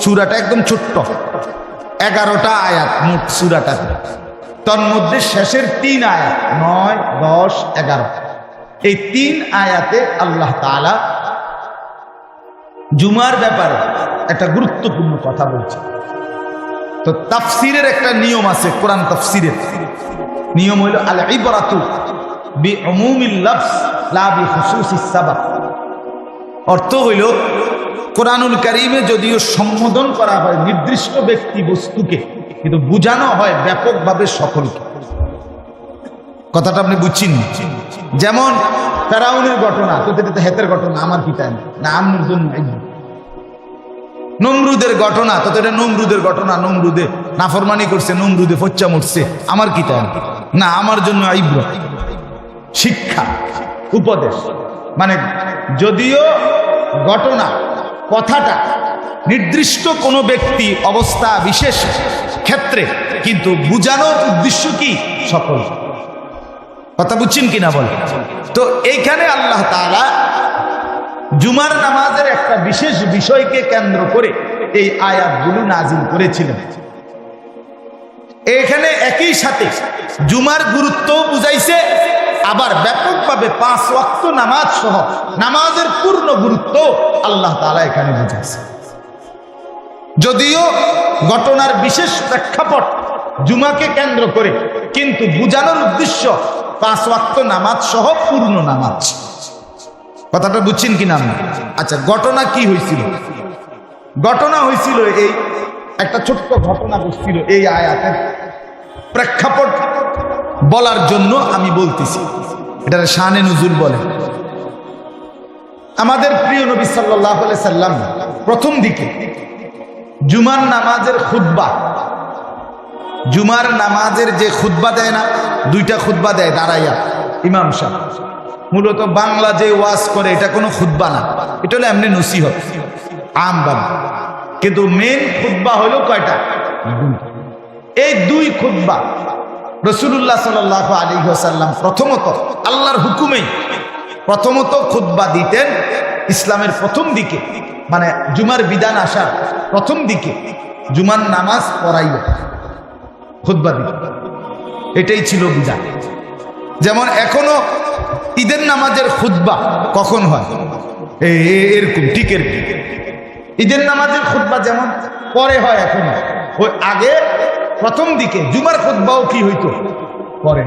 সূরাটা একদম ছোট্ট, 11টা আয়াত মোট সূরাটাতে। তন্মধ্যে শেষের 3 আয়াত 9, 10, 11, এই 3 আয়াতে আল্লাহ তাআলা জুমার ব্যাপারে একটা গুরুত্বপূর্ণ কথা বলছে। তো তাফসীরের একটা নিয়ম আছে, কোরআন তাফসীরের নিয়ম হইল আল ইবরাতু বিউমুমিল লাফজ লা বিখুসুসিস সাবাব। অর্থ হইল কোরআনুল কারীমে যদিও সম্বোধন করা হয় নির্দিষ্ট ব্যক্তি বস্তুকে, কিন্তু বোঝানো হয় ব্যাপকভাবে সকলকে। কথাটা আপনি বুঝছেন? যেমন ফেরাউনের ঘটনা, তো এটা হেতের ঘটনা, আমার কি টাইম না, আমনুর জন্য। নমরুদের ঘটনা, তো এটা নমরুদের ঘটনা, নমরুদে নাফরমানি করছে, নমরুদে ফচ্চা মরছে, আমার কি টাইম না, আমার জন্য ইবরা, শিক্ষা, উপদেশ। মানে যদিও ঘটনা, কথাটা নির্দিষ্ট কোনো ব্যক্তি, অবস্থা, বিশেষ ক্ষেত্রে, কিন্তু বুঝানোর উদ্দেশ্য কি সকল। কথা বুঝছেন কিনা বল? তো এইখানে আল্লাহ তাআলা জুমার নামাজের একটা বিশেষ বিষয়কে কেন্দ্র করে এই আয়াতগুলো নাজিল করেছিলেন। এখানে একই সাথে জুমার গুরুত্ব বুঝাইছে, আবার ব্যাপকভাবে 5 ওয়াক্ত নামাজ সহ নামাজের পূর্ণ গুরুত্ব আল্লাহ তাআলা এখানে বুঝাইছে। যদিও ঘটনার বিশেষ প্রেক্ষাপট জুমাকে কেন্দ্র করে, কিন্তু বুঝানোর উদ্দেশ্য 5 ওয়াক্ত নামাজ সহ পূর্ণ নামাজ। কথাটা বুঝছেন কিনা? আচ্ছা, ঘটনা কি হয়েছিল? ঘটনা হয়েছিল এই একটা ছোট্ট ঘটনা বলছিল, এই আয়াতের প্রেক্ষাপট বলার জন্য আমি বলতেছি, এটার শানে নুজুল বলে। আমাদের প্রিয় নবী সাল্লাল্লাহু আলাইহি সাল্লাম প্রথম দিকে জুমার নামাজের খুতবা, জুমার নামাজের যে খুতবা দেয় না, 2টা খুতবা দেয় দাঁড়াইয়া, ইমাম সাহেব মূলত বাংলা যে ওয়াজ করে এটা কোনো খুতবা না, এটা হলো এমনি নসিহত আম বাবা। কিন্তু মেন খুতবা হলো কয়টা? এই দুই খুতবা রাসূলুল্লাহ সাল্লাল্লাহু আলাইহি ওয়াসাল্লাম প্রথমত আল্লাহর হুকুমেই প্রথমত খুতবা দিতেন ইসলামের প্রথম দিকে, মানে জুমার বিধান আসার প্রথম দিকে জুমার নামাজ পড়াইয়া খুতবা দিতেন। এটাই ছিল বিধান। যেমন এখনো ঈদের নামাজের খুতবা কখন হয়? এরকম ঠিক এরকম ঈদের নামাজের খুতবা যেমন পরে হয় এখন, ওই আগে প্রথম দিকে জুমার খুতবাও কি হইতো পরে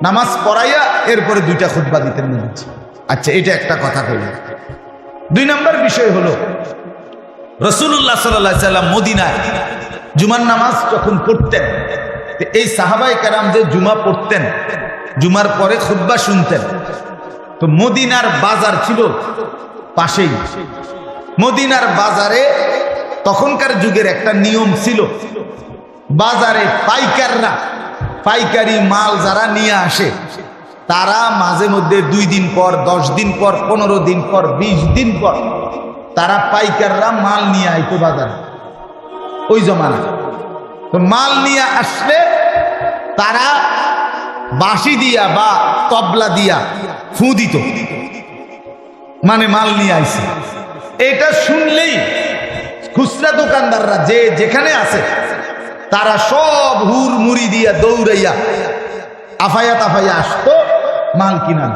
নামাজ পড়াইয়া এরপরে দুইটা খুতবা দিতেন নবীজি। আচ্ছা, এটা একটা কথা কইল। দুই নম্বর বিষয় হলো রাসূলুল্লাহ সাল্লাল্লাহু আলাইহি সাল্লাম মদিনায় জুমার নামাজ যখন পড়তেন, এই সাহাবায়ে কেরাম যে জুমা পড়তেন, জুমার পরে খুতবা শুনতেন, তো মদিনার বাজার ছিল পাশেই। মদিনার বাজারে তখনকার যুগের একটা নিয়ম ছিল, বাজারে পাইকাররা পাইকারি মাল যারা নিয়ে আসে তারা মাঝে মধ্যে 2 দিন পর, 10 দিন পর, 15 দিন পর, 20 দিন পর তারা পাইকাররা মাল নিয়ে আইতো বাজারে ওই জমানায়। তো মাল নিয়ে আসলে তারা বাঁশি দিয়া বা তবলা দিয়া ফু দিত, মানে মাল নিয়ে আইছে। এটা শুনলেই খুচরা দোকানদাররা যে যেখানে আছে তারা সব হুর মুড়ি দিয়া দৌড়াইয়া আফাইয়া তাফাইয়া আসতো মাল কিনা।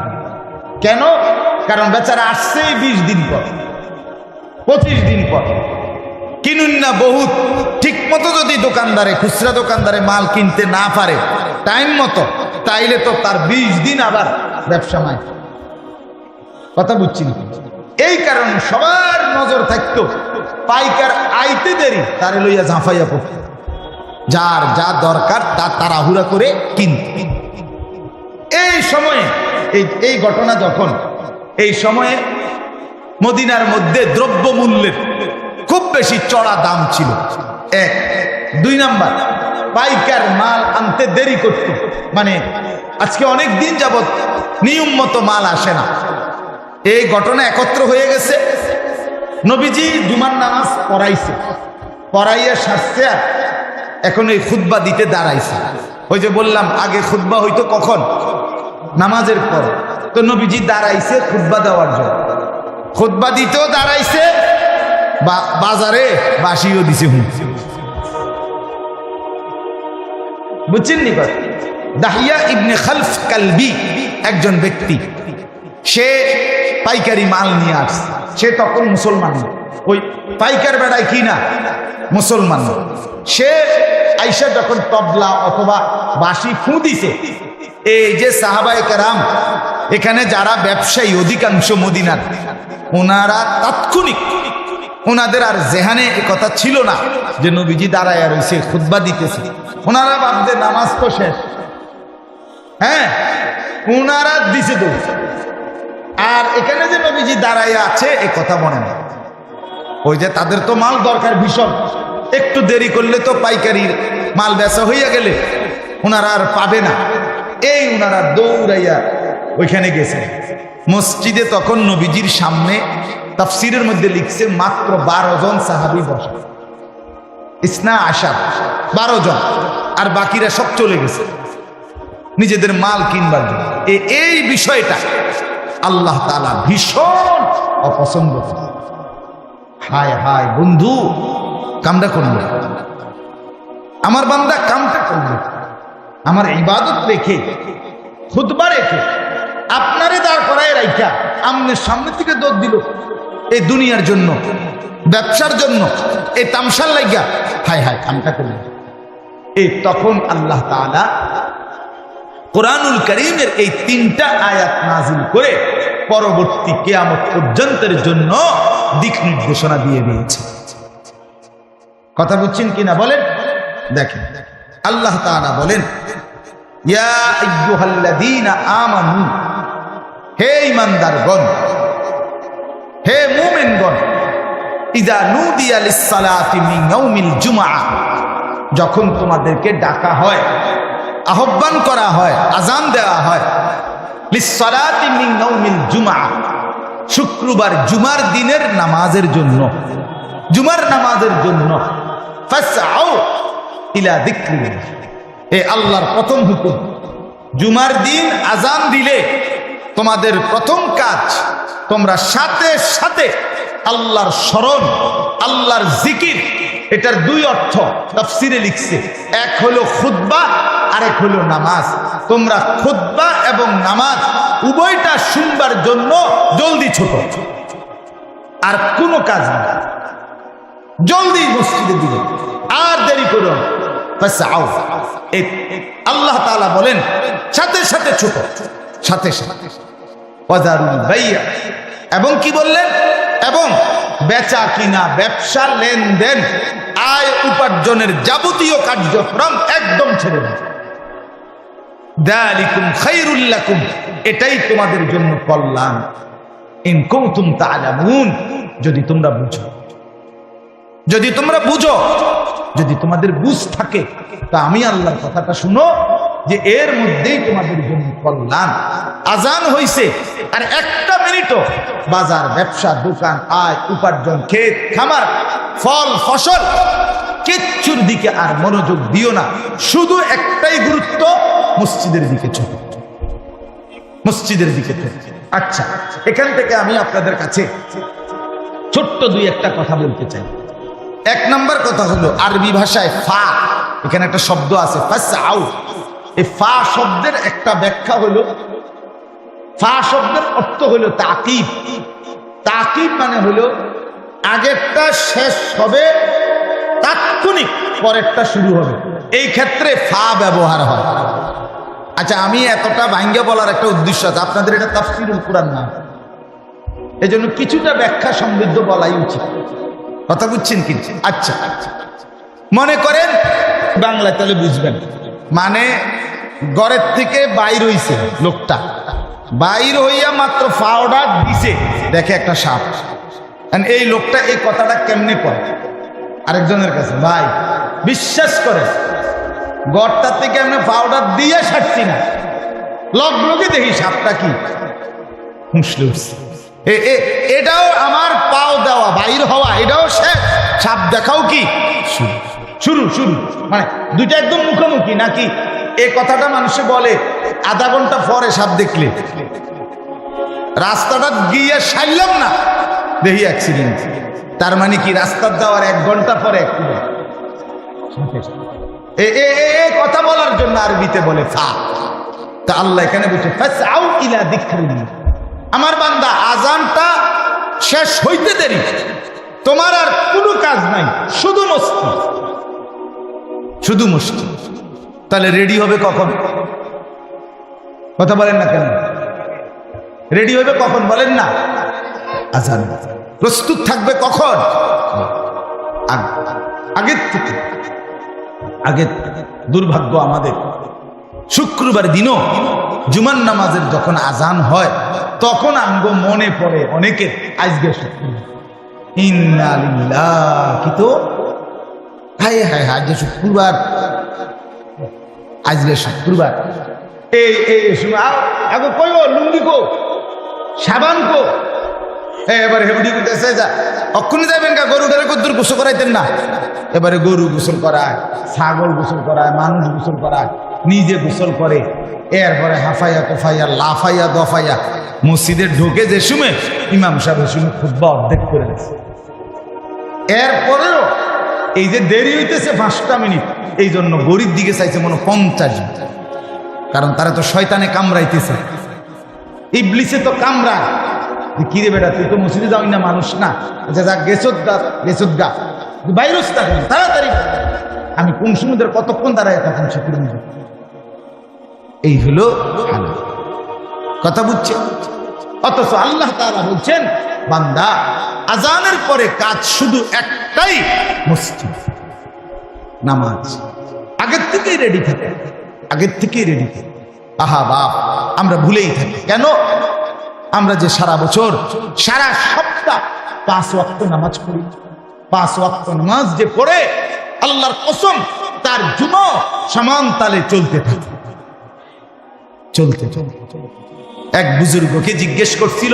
কেন? কারণ বেচারা আসছেই 20 দিন পর, 25 দিন পর, কিনুন না বহুত। ঠিক মতো যদি দোকানদারে, খুচরা দোকানদারে মাল কিনতে না পারে টাইম মতো, তাইলে তো তার 20 দিন আবার ব্যবসা মায়। কথা বুঝছি না? এই কারণে সবার নজর থাকতো পাইকার আইতে দেরি তারে লইয়া ঝাঁফাইয়া পড়ত, যার যা দরকার তা তাড়াহুড়া করে কিনতে। এই সময়ে এই ঘটনা যখন, এই সময়ে মদিনার মধ্যে দ্রব্য মূল্যের খুব বেশি চড়া দাম ছিল, এক। 2 নাম্বার, পাইকার মাল আনতে দেরি করত, মানে আজকে অনেক দিন যাবত নিয়ম মতো মাল আসে না। এই ঘটনা একত্র হয়ে গেছে। নবীজি জুমার নামাজ পড়াইছে, পড়াইয়া সারছে, আর এখন এই খুতবা দিতে দাঁড়াইছে। ওই যে বললাম আগে খুতবা হইতো কখন? নামাজের পর। তো নবীজি দাঁড়াইছে খুতবা দেওয়ার জন্য, খুতবা দিতেও দাঁড়াইছে, বাজারে বাঁশিও দিছে। বুঝছেন নি? দাহিয়া ইবনে খালফ কালবি একজন ব্যক্তি, সে পাইকারি মাল নিয়ে আসছে। সে তখন মুসলমান, ওই পাইকার বেড়ায় কি না মুসলমান। সে আইসা যখন তবলা অথবা বাঁশি ফু দিছে, এই যে সাহাবায়ে কেরাম এখানে যারা ব্যবসায়ী অধিকাংশ মদিনার, ওনারা তাৎক্ষণিক, ওনাদের আর জেহানে কথা ছিল না যে নবীজি দাঁড়ায় রয়েছে খুতবা দিতেছে। ওনারা ভাবতে নামাজ তো শেষ, হ্যাঁ, ওনারা দিছে দৌড়। আর এখানে যে নবীজি দাঁড়ায় আছে এ কথা মনে না। ওই যে তাদের তো মাল দরকার ভীষণ, একটু দেরি করলে তো পাইকারির মাল বেচা হইয়া গেলে ওনারা আর পাবে না। এই ওনারা দৌড়াইয়া ওইখানে গেছে মসজিদে। তখন নবীজির সামনে তাফসিরের মধ্যে লিখছে মাত্র 12 জন সাহাবী বসে, ইসনা আশার 12 জন, আর বাকিরা সব চলে গেছে নিজেদের মাল কিনবার জন্য। এই বিষয়টা আল্লাহ তাআলা ভীষণ অপছন্দ করে। হায় হায় বন্ধু, কামটা করলো, আমার বান্দা কামটা করলো, আমার ইবাদত রেখে, খুতবা রেখে, আপনারে দাঁড় করায় রাইখা আমনের সামনে থেকে দৌড় দিল এই দুনিয়ার জন্য, ব্যবসার জন্য, এই তামসার লাইগা। হায় হায় কামটা করল। এই তখন আল্লাহ তাআলা কোরআনুল কারীমের এই 3টা আয়াত নাযিল করে পরবর্তী কিয়ামত পর্যন্তের জন্য দিক নির্দেশনা দিয়ে দিয়েছে। কথা বুঝছেন কিনা বলেন? দেখেন আল্লাহ তাআলা বলেন, ইয়া আইয়ুহাল্লাযীনা আমানু, হে ঈমানদারগণ, হে মুমিনগণ, ইযা নুদিয়া লিস-সালাতি মিন ইয়াউমিল জুমআহ, যখন তোমাদেরকে ডাকা হয়, আহ্বান করা হয়, আযান দেওয়া হয় লিসসালাতি মিন ইয়াউমিল জুমআ, শুক্রবার জুমার দিনের নামাজের জন্য, জুমার নামাজের জন্য। ফাসআউ ইলা যিকরিল্লাহ, এ আল্লাহর প্রথম হুকুম। জুমার দিন আজান দিলে তোমাদের প্রথম কাজ, তোমরা সাথে সাথে আল্লাহর স্মরণ, আল্লাহর জিকির। এটার দুই অর্থ তাফসিরে লিখছে, এক হলো খুতবা আর এক হলো নামাজ। তোমরা খুতবা এবং নামাজ উভয়টা শুনবার জন্য জলদি ছোট, আর কোনো কাজ না, জলদি মসজিদে দিবে, আর দেরি করো না। আল্লাহ তাআলা বলেন সাথে সাথে ছোট, সাথে সাথে। এবং কি বললেন? এবং বেচা কিনা, ব্যবসা, লেনদেন, আয় উপার্জনের যাবতীয় কার্যক্রম একদম ছেড়ে দেন। যালিকুম খায়রুল লাকুম, এটাই তোমাদের জন্য কল্যাণ। ইন কুনতুম তা'লামুন, যদি তোমরা বুঝো, যদি তোমরা বুঝো, যদি তোমাদের বুঝ থাকে, তা আমি আল্লাহর কথাটা শুনো যে এর মধ্যেই তোমাদের জন্য কল্যাণ। আজান হইছে আর একটা মিনিটও বাজার, ব্যবসা, দোকান, আয় উপার্জন, ক্ষেত খামার, ফল ফসল, কিচ্ছুর দিকে আর মনোযোগ দিও না। শুধু একটাই গুরুত্ব, মসজিদের দিকে চলো, মসজিদের দিকে চলো। আচ্ছা, এখান থেকে আমি আপনাদের কাছে ছোট্ট দুই একটা কথা বলতে চাই। এক নম্বর কথা হলো, আরবি ভাষায় ফা, এখানে একটা শব্দ আছে ফাসআউ। এই ফা শব্দের একটা ব্যাখ্যা হলো, ফা শব্দের অর্থ হলো তাকিব। তাকিব মানে হলো আগেরটা শেষ হবে, তাৎক্ষণিক পরেরটা শুরু হবে, এই ক্ষেত্রে ফা ব্যবহার হয়। আচ্ছা, আমি এতটা ভাঙ্গা বলার একটা উদ্দেশ্য আছে, আপনাদের এটা তাফসীরুল কুরআন না, এই জন্য কিছুটা ব্যাখ্যা সমৃদ্ধ বলাই উচিত। কথা বুঝছেন কি? আচ্ছা, মনে করেন বাংলা, তাহলে বুঝবেন, মানে ঘরের থেকে বাইর হইছে লোকটা, বাইর হইয়া মাত্র পাউডার দিছে, দেখে একটা সাপ। এই লোকটা এই কথাটা কেমনে করে আরেকজনের কাছে, ভাই বিশ্বাস করে ঘরটা থেকে আমরা পাউডার দিয়ে ছাড়ছি না, লগ্নকে দেখি সাপটা কি মুসলে উঠছে। এটাও আমার পাও দেওয়া, বাইর হওয়া, এটাও শেষ, সাপ দেখাও কি শুরু শুরু, মানে দুইটা একদম মুখোমুখি নাকি? এই কথাটা মানুষে বলে আধা ঘন্টা পরে সাপ দেখলে, রাস্তাটা গিয়ে সারলাম না দেখি অ্যাক্সিডেন্ট। তার মানে কি রাস্তার যাওয়ার 1 ঘন্টা পরে অ্যাক্সিডেন্ট। এই কথা বলার জন্য আরবিতে বলে ফা। তা আল্লাহ এখানে বলছে ফাসআউ ইলা যিকরিল্লাহ, আমার বান্দা আজানটা শেষ হইতে দেরি, তোমার আর কোনো কাজ নাই, শুধু মস্তি, শুধু মস্তি। তাহলে রেডি হবে কখন? কথা বলেন না কেন? রেডি হবে কখন বলেন না? আজান। প্রস্তুত থাকবে কখন? আগের থেকে। আগের দুর্ভাগ্য আমাদের, শুক্রবার দিনও জুমার নামাজের যখন আজান হয় তখন আমগো মনে পড়ে অনেকের আজকে শুক্রবার, ইন্না লিল্লাহি, তো হায় হায় হায় যে শুক্রবার, আজকে শুক্রবার। আগে কই লুঙ্গি কো, সাবান কো, এবারে হেবুডি করতেছে, যা অক্ষুনি যাবেন কা, গরুটারে কদ্দুর গোসল করাইতেন না। এবারে গরু গোসল করায়, ছাগল গোসল করায়, মানুষ গোসল করায়, নিজে গোসল করে, এরপরে হাফাইয়া কোফাইয়া লাফাইয়া দফাইয়া মসজিদে ঢোকে যে সময় ইমাম সাহেব শুনে খুতবা অর্ধেক করে গেছে। এরপরেও এই যে দেরি হইতেছে 5টা মিনিট, এই জন্য গরিব দিকে চাইছে মনে 50 মিনিট, কারণ তারা তো শয়তানে কামড়াইতেছে, ইবলিসে তো কামড়ায়। কিরে বেটা, তুই তো মসজিদে যাবি না, মানুষ না, আচ্ছা যা গেছত গা ভাইরাস থাকেন তাড়াতাড়ি। আমি কোন সমুদ্রে কতক্ষণ দাঁড়ায় তখন শুক্র, এই হলো কথা বুঝছে। অথচ আল্লাহ তাআলা বলছেন, বান্দা আজানের পরে কাজ শুধু একটাই, মসজিদ, নামাজ। আগের থেকেই রেডি থাকে, আগের থেকেই রেডি থাকে। আহা বাপ, আমরা ভুলেই থাকি কেন? আমরা যে সারা বছর সারা সপ্তাহ 5 ওয়াক্ত নামাজ পড়ি, 5 ওয়াক্ত নামাজ যে পড়ে আল্লাহর কসম তার জুমা সমান তালে চলতে থাকে, চলতে চলতে এক বুজুর্গকে জিজ্ঞেস করছিল,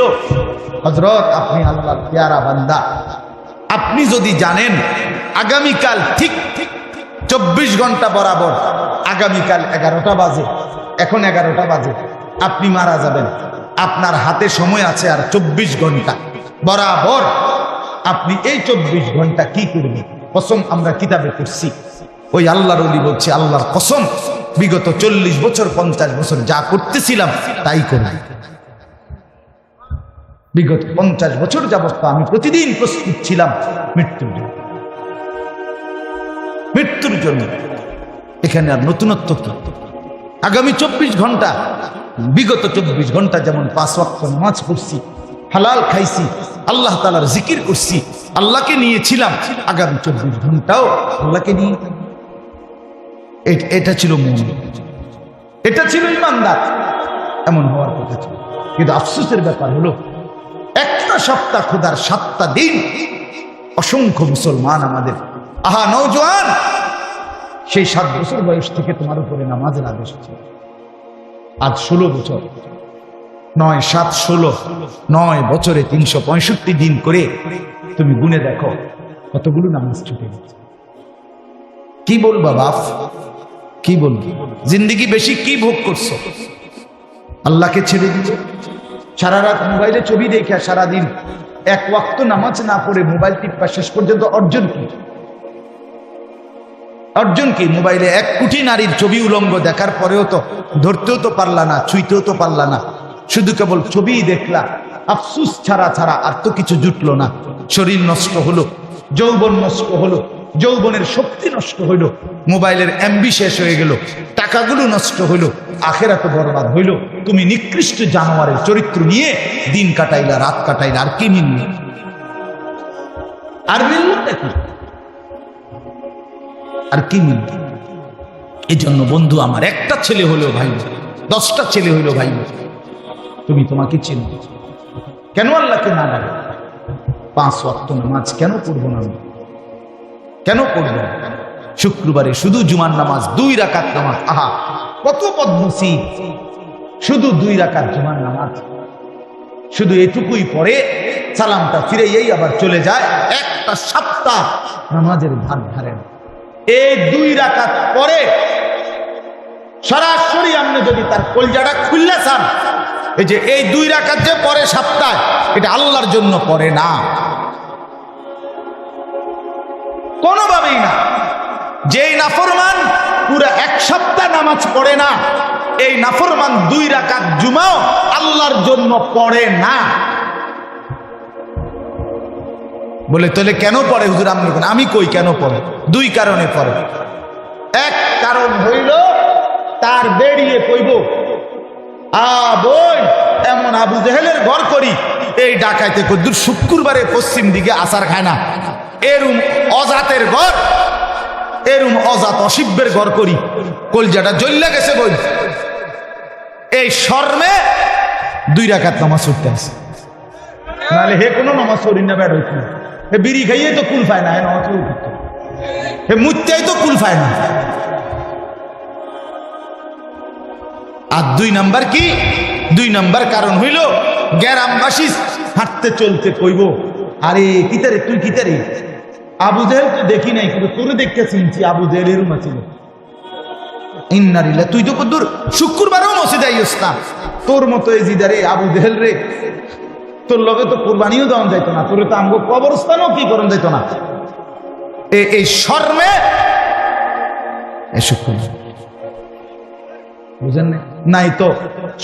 হযরত আপনি আল্লাহর পেয়ারা বান্দা, আপনি যদি জানেন আগামীকাল ঠিক 24 ঘন্টা বরাবর, আগামীকাল 11টা বাজে, এখন 11টা বাজে, আপনি মারা যাবেন, আপনার হাতে সময় আছে আর 24 ঘন্টা বরাবর, আপনি এই 24 ঘন্টা কি করবেন? কসম আমরা কিতাবে পড়ছি, ওই আল্লাহর ওলি বলছে, আল্লাহর কসম বিগত 40 বছর 50 বছর যা করতেছিলাম তাই করি। বিগত 50 বছর যাবত আমি প্রতিদিন প্রস্তুত ছিলাম মৃত্যুর জন্য, মৃত্যুর জন্য। এখানে আর নতুনত্ব কি? আগামী 24 ঘন্টা, বিগত 24 ঘন্টা যেমন 5 ওয়াক্ত নামাজ পড়ছি, হালাল খাইছি, আল্লাহ তাআলার জিকির করছি, আল্লাহকে নিয়েছিলাম, আগামী 24 ঘন্টাও আল্লাহকে নিয়ে। এটা ছিল মুমিন, এটা ছিল ইমানদার, এমন হওয়ার কথা ছিল। কিন্তু আফসোসের ব্যাপার হলো একটা সপ্তাহ খোদার 7টা দিন অসংখ্য মুসলমান আমাদের, আহা নওজোয়ান, সেই 7 বছর বয়স থেকে তোমার উপরে নামাজের আদেশ ছিল, আজ 16 বছর, 9 7 16, 9 বছরে 365 দিন করে তুমি গুনে দেখো কতগুলো নামাজ ছুটে গেছে। কি বলবা বাপ, কি বলবো? জিন্দেগি বেশি কি ভোগ করছো? আল্লাহকে ছেড়ে দিছো। সারা রাত মোবাইলে ছবি দেখে সারাদিন 1 ওয়াক্ত নামাজ না পড়ে মোবাইল টিপা শেষ পর্যন্ত অর্জন কি? অর্জন কি? মোবাইলে 1 কোটি নারীর ছবি উলঙ্গ দেখার পরেও তো ধরতেও তো পারলা না, ছুঁইতেও তো পারলা না, শুধু কেবল ছবিই দেখলা। আফসুস ছাড়া আর তো কিছু জুটলো না। শরীর নষ্ট হলো, যৌবন নষ্ট হলো, যৌবনের শক্তি নষ্ট হইল, মোবাইলের এমবি শেষ হয়ে গেল, টাকাগুলো নষ্ট হইল, আখেরাত বরবাদ হইল। তুমি নিকৃষ্ট জানোয়ারের চরিত্র নিয়ে দিন কাটাইলা, রাত কাটাইলা, আর কি মিলল? আর মিলল নাকি? আর কি মিলল? এই জন্য বন্ধু আমার, একটা ছেলে হলেও ভাই, 10টা ছেলে হইলেও ভাই, তুমি তোমাকে চিনো। কেন আল্লাহকে না ডাকে? 5 ওয়াক্ত নামাজ কেন পড়বো না? কেন পড়বো? শুক্রবারে শুধু জুমার নামাজ 2 রাকাত নামাজ, আহা কত পদ্মসি, শুধু 2 রাকাত জুমার নামাজ, শুধু এটুকুই পরে সালামটা ফিরেই আবার চলে যায়। একটা সপ্তাহ নামাজের ধার ধারেন। এই 2 রাকাত পরে সরাসরি আপনি যদি তার কলজাটা খুললে চান, এই যে এই 2 রাকাত যে পরে সপ্তাহ, এটা আল্লাহর জন্য পড়ে না, কোনোভাবেই না। যেই নাফরমান পুরো 1 সপ্তাহ নামাজ পড়ে না, এই নাফরমান 2 রাকাত জুমাও আল্লাহর জন্য পড়ে না। বলে তাহলে কেন পড়ে হুজুর? আমি কই কেন পড়ে? 2 কারণে পড়ে। এক কারণ হইল তার বেরিয়ে কইব, বোন এমন আবু জেহেলের ঘর করি, এই ডাকাইতে কদ্দুর শুক্রবারে পশ্চিম দিকে আসার খায় না, এরুম অজাতের ঘর, এরুম অজাত অসিব্যের ঘর করি, কলজাটা জ্বল্লা গেছে বই। এই শর্মে 2 রাকাত নামাজ পড়তে আসে, নাহলে হে কোনো নামাজ পড়ি না, বের হইত না। হে বিড়ি খাইয়ে তো কুল পায় না, হে নামাজ পড়ি, হে মুত্তাই তো কুল পায় না। আর 2 নাম্বার কি? 2 নাম্বার কারণ হইল গ্রামবাসী হাঁটতে চলতে কইব, আরে কিতারে তুই কিতারে? আবু জেহেল তো দেখি নাই, কিন্তু তোর দেখতে চিনছি, আবু জেহেলের রুমা ছিল। ইন্নারিল্লাহ, তুই তো কদ্দুর শুক্রবারেও মসজিদে আইস না, তোর মতো এই জিদারে আবু জেহেল রে, তোর লগে তো কুরবানিও দেওয়া যাইতো না, তোর তো আমগো কবরস্থানও কি করন যাইতো না। এই শর্মে শুক্রবার বুঝেন নাই তো?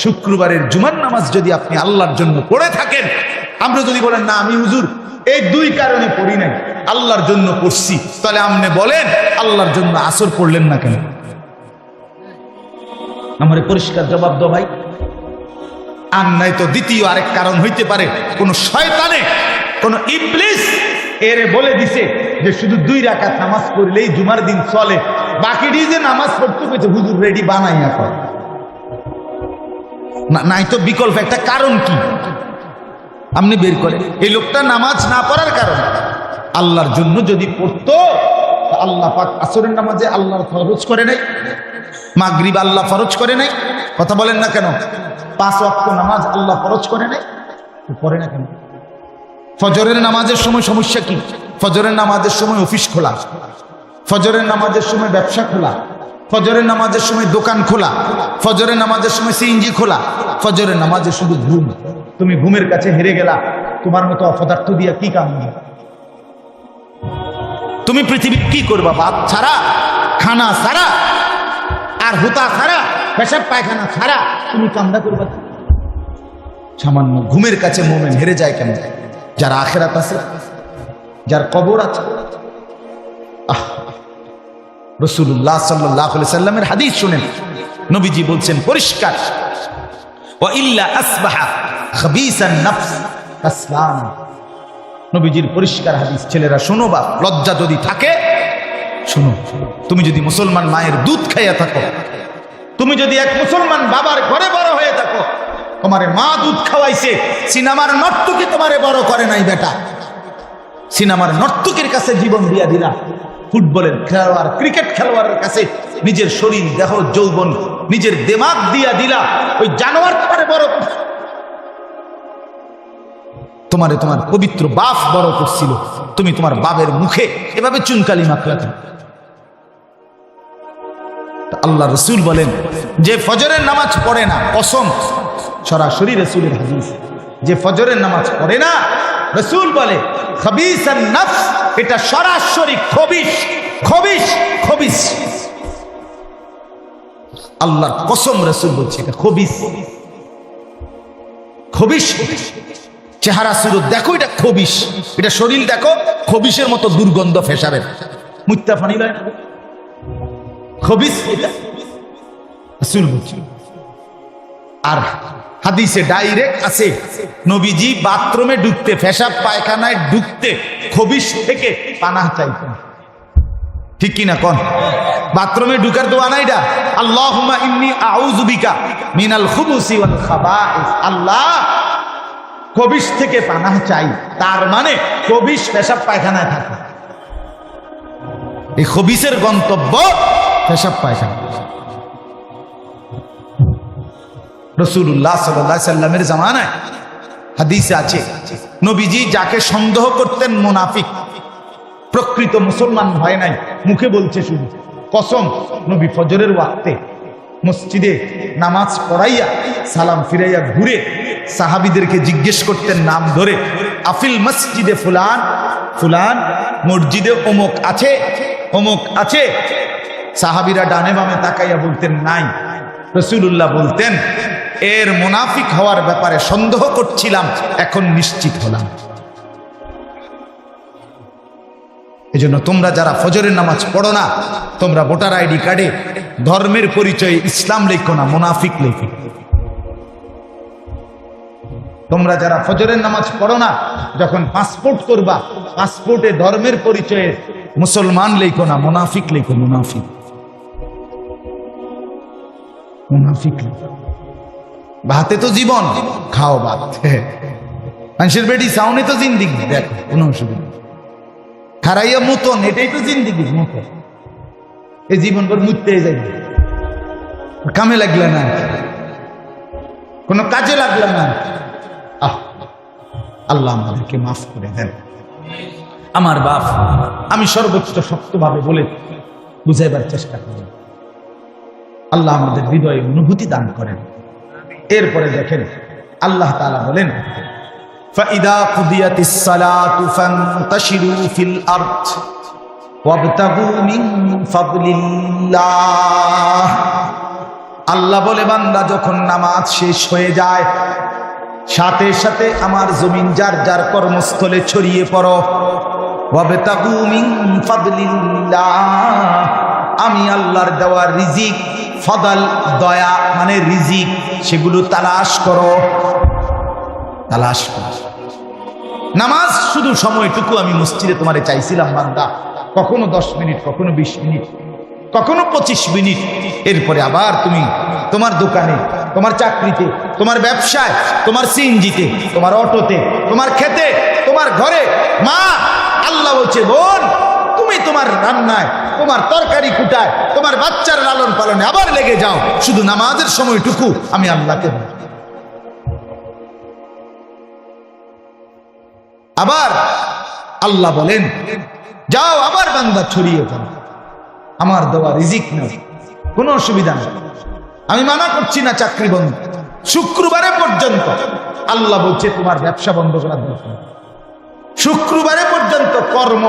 শুক্রবারের জুমার নামাজ যদি আপনি আল্লাহর জন্য পড়ে থাকেন, আমরা যদি বলেন না আমি হুজুর এই 2 কারণে পড়ি নাই, আল্লাহর জন্য পড়ছি, তাহলে আপনি বলেন আল্লাহর জন্য আসর পড়লেন না কেন? আমার পরিষ্কার জবাব দাও ভাই। আর নাই তো দ্বিতীয় আরেক কারণ হইতে পারে, কোন শয়তানে, কোন ইবলিস এরে বলে দিছে যে শুধু 2 রাকাত নামাজ পড়লেই জুমার দিন চলে, বাকি যে নামাজ পড়তে কইছে হুজুর রেডি বানাইয়া কর না। নাই তো বিকল্প একটা কারণ কি আপনি বের করেন। এই লোকটা নামাজ না পড়ার কারণ, আল্লাহর জন্য যদি পড়তো, আল্লাহ পাক আসরের নামাজে আল্লাহর ফরজ করে নাই, মাগরিব আল্লাহ ফরজ করে নাই, কথা বলেন না কেন? 5 ওয়াক্ত নামাজ আল্লাহ ফরজ করে নাই, পড়ে না কেন? ফজরের নামাজের সময় সমস্যা কি? ফজরের নামাজের সময় অফিস খোলা, ফজরের নামাজের সময় ব্যবসা খোলা, ফজরের নামাজের সময় দোকান খোলা, ফজরের নামাজের সময় সিএনজি খোলা, ফজরের নামাজে শুধু ঘুম। তুমি ঘুমের কাছে হেরে গেলা, তোমার মতো অপদার্থ দিয়া কি কাম নেই? তুমি পৃথিবী কি করবা? ভাত ছাড়া, খানা ছাড়া, আর হুতা ছাড়া, পেশাব পায়খানা ছাড়া তুমি কামনা করবা? সামান্য ঘুমের কাছে মোমেন হেরে যায় কেন? যার আখিরাত আছে, যার কবর আছে। রাসূলুল্লাহ সাল্লাল্লাহু আলাইহি সাল্লামের হাদিস শুনেন, নবীজি বলছেন পরিষ্কার, ওয়া ইল্লা আসবাহা খাবিসান নফস কাসলান। নবীজির পরিষ্কার হাদিস। ছেলেরা শোনো, বাপ লজ্জা যদি থাকে শোনো, তুমি যদি মুসলমান মায়ের দুধ খাইয়া থাকো, তুমি যদি এক মুসলমান বাবার ঘরে বড় হয়ে থাকো, তোমারে মা দুধ খাওয়াইছে, সিনেমার নর্তকী তোমারে বড় করে নাই বেটা। সিনেমার নর্তকীর কাছে জীবন দিয়া দিলা, ফুটবলের খেলোয়াড়, ক্রিকেট খেলোয়াড়ের কাছে নিজের শরীর, দেহ, যৌবন, নিজের দিমাগ দিয়া দিলা। ওই জানোয়ার তোমারে বড়, তোমারে তোমার পবিত্র বাপ বড় করছিল, তুমি তোমার বাপের মুখে এভাবে চুনকালি মাখলা। আল্লাহ রসুল বলেন, যে ফজরের নামাজ পড়ে না, কসম, সরাসরি রসুলের হাদিস, যে ফজরের নামাজ পড়ে না, রসুল বলে খাবিসান নফস, এটা সরাসরি খবিশ, খবিশ, খবিশ। আল্লাহর কসম, রসুল বলছে এটা খবিশ, খবিশ। চেহারা সুরত দেখো, এটা খবিশ, এটা শরীর দেখো, খবিশের মতো দুর্গন্ধ ফেসাবের, মুত্তা ফানি লয় না, খবিশ এটা রাসূল বলছেন। আর হাদিসে ডাইরেক্ট আছে, নবীজি বাথরুমে ঢুকতে, পেশাব পায়খানায় ঢুকতে খবিশ থেকে পানাহ চাইতেন। ঠিক কি না কোন? বাথরুমে ঢুকার দোয়া না এটা, আল্লাহুম্মা ইন্নী আউযু বিকা মিনাল খুবুসি ওয়াল খাবাইস। আল্লাহ, খবিশ থেকে পানাহ চাই, তার মানে খবিশ পেশাব পায়খানায় থাকে। এই খবিশের গন্তব্য পেশাব পায়খানা। রাসূলুল্লাহ সাল্লাল্লাহু আলাইহি সাল্লামের জামানায় হাদিসে আছে, নবীজি যাকে সন্দেহ করতেন মুনাফিক, প্রকৃত মুসলমান হয় নাই, মুখে বলছে শুধু, কসম, নবী ফজরের ওয়াক্তে মসজিদে নামাজ পড়াইয়া সালাম ফিরাইয়া ঘুরে সাহাবীদেরকে জিজ্ঞেস করতেন নাম ধরে, আফিল মসজিদে ফুলান, ফুলান মসজিদে অমুক আছে, অমুক আছে। সাহাবীরা ডানে বামে তাকাইয়া বলতেন নাই। রাসূলুল্লাহ বলতেন, এর মুনাফিক হওয়ার ব্যাপারে সন্দেহ করছিলাম, এখন নিশ্চিত হলাম। এজন্য তোমরা যারা ফজরের নামাজ পড়ো না, তোমরা ভোটার আইডি কার্ডে ধর্মের পরিচয়ে ইসলাম লেখো না, মুনাফিক লেখো। তোমরা যারা ফজরের নামাজ পড়ো না, যখন পাসপোর্ট করবা, পাসপোর্টে ধর্মের পরিচয়ে মুসলমান লেখো না, মুনাফিক লেখো, মুনাফিক, মুনাফিক লেখো। ভাতে তো জীবন, খাও ভাত, মানুষের বেটি সাউনে তো জিন্দিগি, দেখো কোনো অসুবিধা, খারাইয়া মতন, এটাই তো জিন্দিগি, মতন। এই জীবন ভর মুততে যাই, কামে লাগলে না, কোনো কাজে লাগলে না। আল্লাহ আমাদেরকে মাফ করে দেন। আমার বাপ, আমি সর্বোচ্চ শক্তভাবে বলে বুঝাইবার চেষ্টা করি, আল্লাহ আমাদের হৃদয়ে অনুভূতি দান করেন। এরপরে দেখেন আল্লাহ তাআলা বলেন, ফাইদা কুদিয়াতিস সালাতু ফান্তাশিরু ফিল আরদ ওয়াবতাগু মিন ফাদলিল্লাহ। আল্লাহ বলে, বান্দা যখন নামাজ শেষ হয়ে যায়, সাথে সাথে আমার জমিন যার যার কর্মস্থলে ছড়িয়ে পড়ো। ওয়াবতাগু মিন ফাদলিল্লাহ, আমি আল্লাহর দেওয়া রিজিক, ফদল দয়া মানে রিজিক, সেগুলো তালাশ করো, তালাশ করো। নামাজ শুধু সময়টুকু আমি মসজিদে তোমারে চাইছিলাম বান্দা, কখনো 10 মিনিট, কখনো 20 মিনিট, কখনো 25 মিনিট। এরপরে আবার তুমি তোমার দোকানে, তোমার চাকরিতে, তোমার ব্যবসায়, তোমার সিএনজিতে, তোমার অটোতে, তোমার খেতে, তোমার ঘরে। মা, আল্লাহ বলছে, বোন, তুমি তোমার রান্নায়, তোমার তরকারি কুটায়, তোমার বাচ্চার লালন পালনে আবার লেগে যাও। শুধু নামাজের সময়টুকু আমি আল্লাহকে আবার আল্লাহ বলেন, যাও আবার বান্দা ছড়িয়ে যাও, আমার দেওয়া রিজিক নেই, কোনো অসুবিধা নেই, আমি মানা করছি না চাকরি বন্ধ, শুক্রবারে পর্যন্ত আল্লাহ বলছে তোমার ব্যবসা বন্ধ করার দরকার, শুক্রবারে পর্যন্ত কর্ম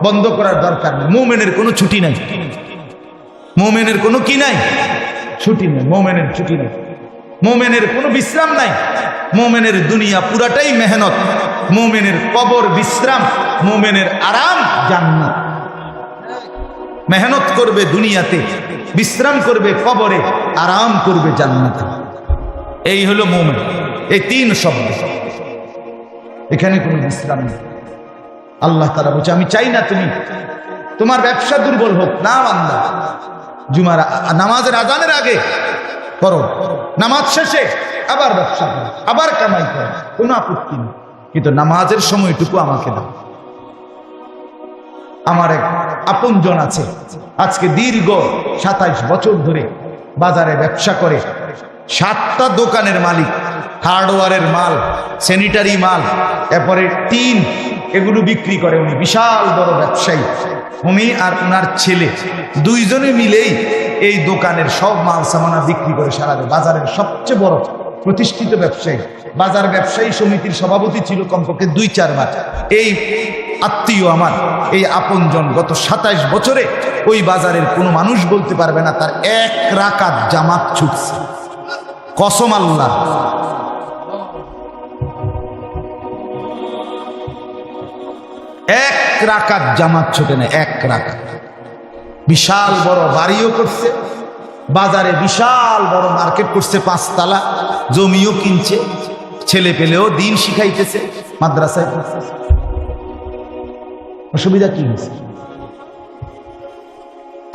বন্ধ করার দরকার নেই। মুমিনের কোনো ছুটি নাই, মুমিনের কোনো কি নাই, ছুটি নেই, মুমিনের ছুটি নেই, মুমিনের কোনো বিশ্রাম নাই, মুমিনের দুনিয়া পুরাটাই মেহনত, মুমিনের কবর বিশ্রাম, মুমিনের আরাম জান্নাত। মেহনত করবে দুনিয়াতে, বিশ্রাম করবে কবরে, আরাম করবে জান্নাতে। এই হলো মুমিন। এই তিন শব্দ, এখানে কোনো বিশ্রাম নেই। আল্লাহ তাআলা বলছে আমি চাই না তুমি তোমার ব্যবসা দুর্বল হোক, না বান্দা, জুমার নামাজের আজানের আগে করো, নামাজ শেষে আবার ব্যবসা করো, আবার কামাই করো, কোনো আপত্তি নেই, কিন্তু নামাজের সময়টুকু আমাকে দাও। আমার এক আপনজন আছে, আজকে দীর্ঘ 27 বছর ধরে বাজারে ব্যবসা করে, 7টা দোকানের মালিক, হার্ডওয়্যারের মাল, স্যানিটারি মাল, এরপরে টিন, এগুলো বিক্রি করে উনি, বিশাল বড় ব্যবসায়ী। উনি আর ওনার ছেলে দুইজনে মিলেই এই দোকানের সব মাল সামানা বিক্রি করে সারা দেয়। বাজারের সবচেয়ে বড় প্রতিষ্ঠিত ব্যবসায়ী, বাজার ব্যবসায়ী সমিতির সভাপতি ছিল কমপক্ষে 2-4 বার। এই আত্মীয় আমার, এই আপনজন গত 27 বছরে ওই বাজারের কোনো মানুষ বলতে পারবে না তার 1 রাকাত জামাত ছুটছে, কসম আল্লাহ। এক রাকাত জামাত ছুটে না, 1 রাকাত। বিশাল বড় বাড়িও করছে, বাজারে বিশাল বড় মার্কেট করছে, 5 তলা, জমিও কিনছে, ছেলে পেলেও দিন শিখাইতেছে, মাদ্রাসায় পড়তেছে। অসুবিধা কি হয়েছে?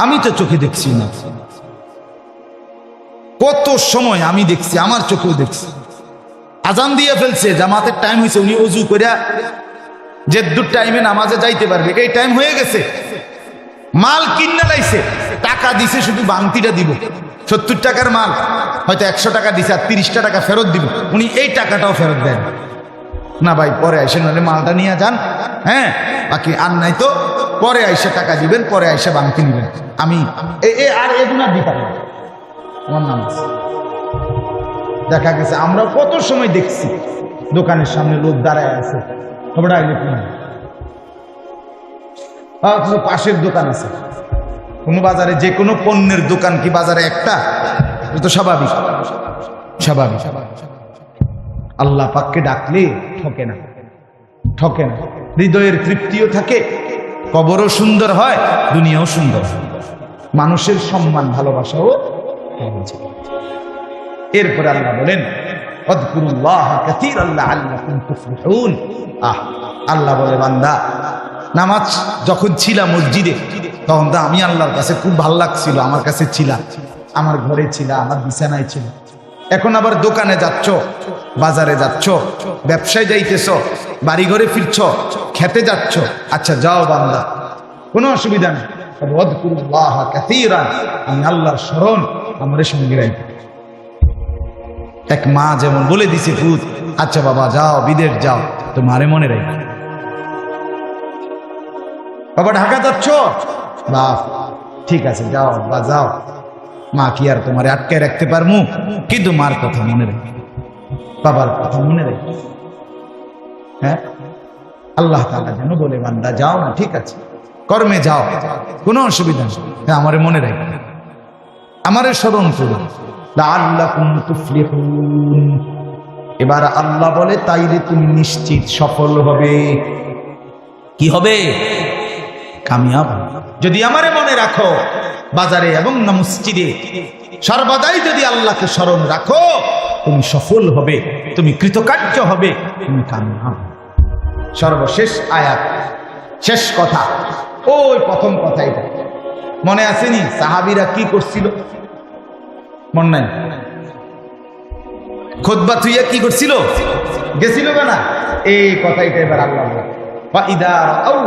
আমি তো চোখে দেখছি না, কত সময় আমি দেখছি, আমার চোখেও দেখছি। আজান দিয়ে ফেলছে, জামাতের টাইম হয়েছে, উনি ওযু করে যে দূর টাইমে নামাজে যাইতে পারবে এই টাইম হয়ে গেছে, মাল কিনে লাইছে, টাকা দিছে, শুধু বাংতিটা দিব, 70 টাকার মাল হয়তো 100 টাকা দিছে, আর 30টা টাকা ফেরত দিব, উনি এই টাকাটাও ফেরত দেন না। ভাই পরে আইসে, নাহলে মালটা নিয়ে যান, হ্যাঁ, বাকি আর নাই তো পরে আইসে টাকা দিবেন, পরে আইসে বাংতি নিবেন। আমি আর এগুলা দিতাম না, আমার নাম দেখা গেছে। আমরা কত সময় দেখছি দোকানের সামনে লোক দাঁড়ায় আছে, খবরা আইলে কি পাশের দোকান আছে, কোন বাজারে যে কোনো পণ্যের দোকান কি বাজারে একটা, তো স্বাভাবিক, স্বাভাবিক। আল্লাহ পাককে ডাকলে ঠকে না, ঠকে না, হৃদয়ের তৃপ্তিও থাকে, কবরও সুন্দর হয়, দুনিয়াও সুন্দর হয়, মানুষের সম্মান ভালোবাসাও। এরপরে আল্লাহ বলেন আযকুরুল্লাহ কাসীরান লাআল্লাকুম তুফলিহুন। আল্লাহ বলে বান্দা, নামাজ যখন ছিলাম মসজিদে, তখন তো আমি আল্লাহর কাছে খুব ভালো লাগছিল, আমার কাছে ছিলাম, আমার ঘরে ছিল, আমার বিছানায় ছিল। এখন আবার দোকানে যাচ্ছ, বাজারে যাচ্ছ, ব্যবসায় যাইতেছ, বাড়ি ঘরে ফিরছ, খেতে যাচ্ছ, আচ্ছা যাও বান্দা, কোনো অসুবিধা নেই, আযকুরুল্লাহ কাসীরান, আমি আল্লাহর স্মরণ আমাদের সঙ্গে রাখি। এক মা যেমন বলে দিছে পুত, আচ্ছা বাবা যাও, বিদেশ যাও, তোমারে মনে রাখি। বাবা ঢাকা যাচ্ছ, বা ঠিক আছে যাও, বা যাও, মা কি আর তোমারে আটকে রাখতে পারমু, কিন্তু মার কথা মনে রাখি, বাবার কথা মনে রাখি। হ্যাঁ, আল্লাহ তাআলা যেন বলে বান্দা যাও না, ঠিক আছে, কর্মে যাও, কোনো অসুবিধা নেই, আমারে মনে রাখি, আমারে স্মরণ করো, লাআল্লাকুম তুফলিহুন। এবার আল্লাহ বলে তাইলে তুমি নিশ্চিত সফল হবে। কি হবে? কামিয়াব। যদি আমারে মনে রাখো, বাজারে এবং মসজিদে সর্বদাই যদি আল্লাহকে স্মরণ রাখো, তুমি সফল হবে, তুমি কৃতকার্য হবে, তুমি কামিয়াব। সর্বশেষ আয়াত, শেষ কথা, ওই প্রথম কথা, এটা মনে আসেনি? সাহাবীরা কি করছিল মনে নাই? খুতবা তুইয়া কি করছিল, গেছিল না? এই কথাইটা এবার আল্লাহ বলে, ফাইদা রাআউ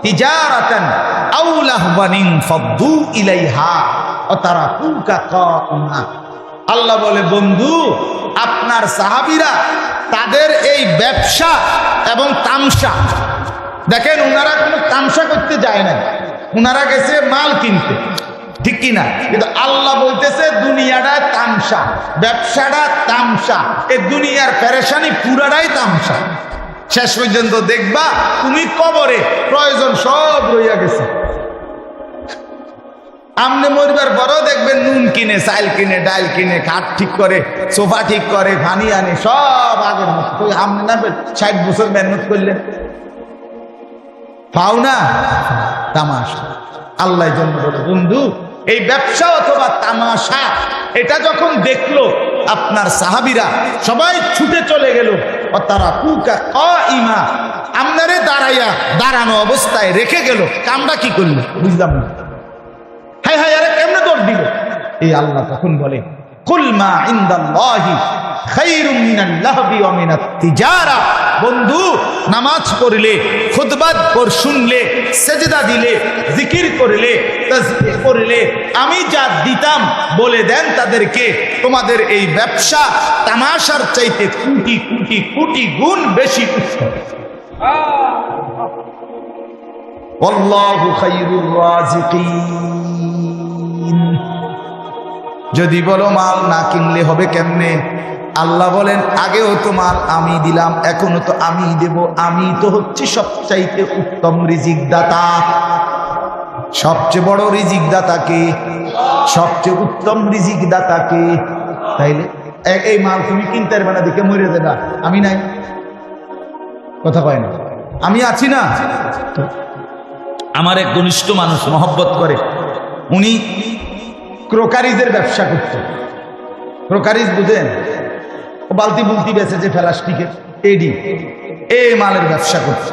তিজারাতান আও লাহবানিন ফাদু ইলাইহা ওয়া তারাকুকা কাইমা। আল্লাহ বলে বন্ধু, আপনার সাহাবীরা তাদের এই ব্যবসা এবং তামসা, দেখেন ওনারা কোনো তামসা করতে যায় না, ওনারা গেছে মাল কিনতে, ঠিক কিনা? কিন্তু আল্লাহ বলতেছে দুনিয়াটা তামসা, ব্যবসাটা তামসা, এই দুনিয়ার পেরেশানি পুরাটাই তামসা। শেষ পর্যন্ত দেখবা তুমি কবরে প্রয়োজন সব রইয়া গেছে। আমনে মরবার পরও দেখবেন নুন কিনে, চাইল কিনে, ডাল কিনে, খাট ঠিক করে, সোফা ঠিক করে, পানি আনে, সব আগের মতো। আমনে না 60 বছর মেহনত করলেন, পাও না তামাশা। আল্লাহ জন্য বলে বন্ধু, এই ব্যবসা অথবা তামাশা এটা যখন দেখলো আপনার সাহাবীরা সবাই ছুটে চলে গেল, তারা কুকা কাইমা, আমনারে দাঁড়ানো অবস্থায় রেখে গেল। কামটা কি করলো বুঝলাম না। হায় হায়, আরে কেমনে দৌড় দিল? এই আল্লাহ তখন বলে কুল মা ইনদাল্লাহি খায়রুম মিনাল লাহবি ওয়া মিনাত তিজারা। বন্ধু, নামাজ পড়লে, খুতবা শুনলে, সেজদা দিলে, জিকির করলে, তাসবিহ করলে আমি যা দিতাম বলে দেন তাদেরকে, তোমাদের এই ব্যবসা তামাশার চাইতে কোটি কোটি কোটি গুণ বেশি উত্তম। আল্লাহু খায়রুর রাজিকিন। যদি বলো মাল না কিনলে হবে কেমনে? আল্লাহ বলেন আগেও তো মাল আমি দিলাম, এখনো তো আমি দেব। আমি তো হচ্ছি সবচাইতে উত্তম রিজিক দাতা। সবচেয়ে বড় রিজিক দাতাকে, সবচেয়ে উত্তম রিজিক দাতাকে। তাইলে এই মাল তুমি কিনতে পারবে না, দেখে মরে দেবা। আমি নাই, কথা কয় না, আমি আছি না। আমার এক ঘনিষ্ঠ মানুষ মহব্বত করে, উনি ক্রোকারিজের ব্যবসা করত। ক্রোকারিজ বুঝেন? বালতি বুলতি বেচে যে প্লাস্টিকের, এই মালের ব্যবসা করত।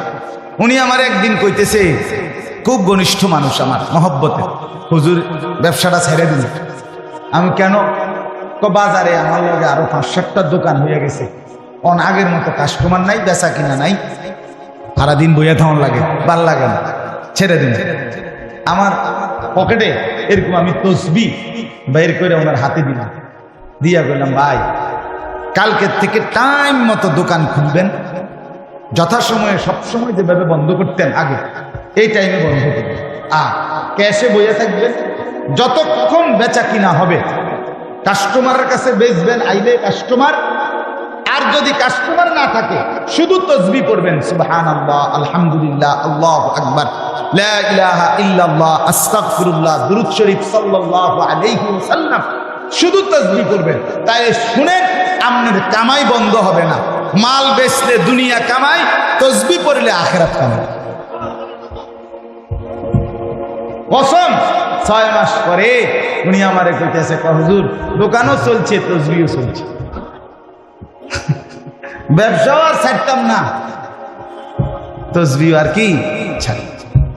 উনি আমার একদিন কইতেছে, খুব ঘনিষ্ঠ মানুষ আমার মহব্বতে, হুজুর ব্যবসাটা ছেড়ে দিল। আমি কেন? বাজারে আমার লগে আরো 5-7টা দোকান হয়ে গেছে, আগের মতো কাস্টমার নাই, বেচা কিনা নাই, সারাদিন বইয়া থাউন লাগে, ভাল লাগে না, ছেড়ে দিন। আমার পকেটে এরকম আমি তসবিহ বের করে ওনার হাতে দিলাম, দিয়া বললাম ভাই কালকের থেকে টাইম মতো দোকান খুলবেন, যথাসময়ে সবসময় যেভাবে বন্ধ করতেন আগে, এই টাইমে বন্ধ করবেন, আর ক্যাশে বইয়া থাকবেন। যতক্ষণ বেচা কিনা হবে কাস্টমারের কাছে বেচবেন, আইলে কাস্টমার, আর যদি কাস্টমার না থাকে শুধু তসবিহ পড়বেন, সুবহানাল্লাহ, আলহামদুলিল্লাহ, আল্লাহু আকবার, লা ইলাহা ইল্লাল্লাহ, আস্তাগফিরুল্লাহ, দুরূদ শরীফ সাল্লাল্লাহু আলাইহি ওয়াসাল্লাম, শুধু তসবিহ করবেন। তাই শুনেন, আপনার কামাই বন্ধ হবে না। মাল বেচলে দুনিয়া কামাই, তসবিহ পড়লে আখিরাত কামাই। কসম, 6 মাস পরে উনি আমারে কইতেছে, হুজুর দোকানও চলছে, তসবিহও চলছে, ব্যবসাও আর ছাড়তাম না, তসবিহ আর কি ছাড়ি।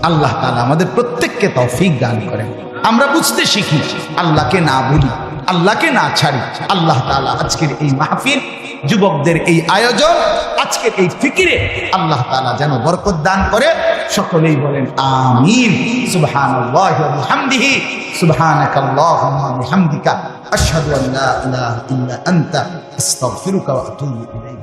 আল্লাহ তাআলা আমাদের প্রত্যেককে তৌফিক দান করেন, আমরা বুঝতে শিখি, আল্লাহকে না ভুলি, আল্লাহকে না ছাড়ি। আল্লাহ তাআলা আজকের এই মাহফিল, যুবকদের এই আয়োজন, আজকের এই ফিকিরে আল্লাহ তাআলা যেন বরকত দান করে। সকলেই বলেন আমিন। সুবহানাল্লাহি ওয়া বিহামদিহি, সুবহানাকাল্লাহুম্মা ওয়া বিহামদিকা, আশহাদু আন লা ইলাহা ইল্লা আনতা, আস্তাগফিরুকা ওয়া আতুবু ইলাইক।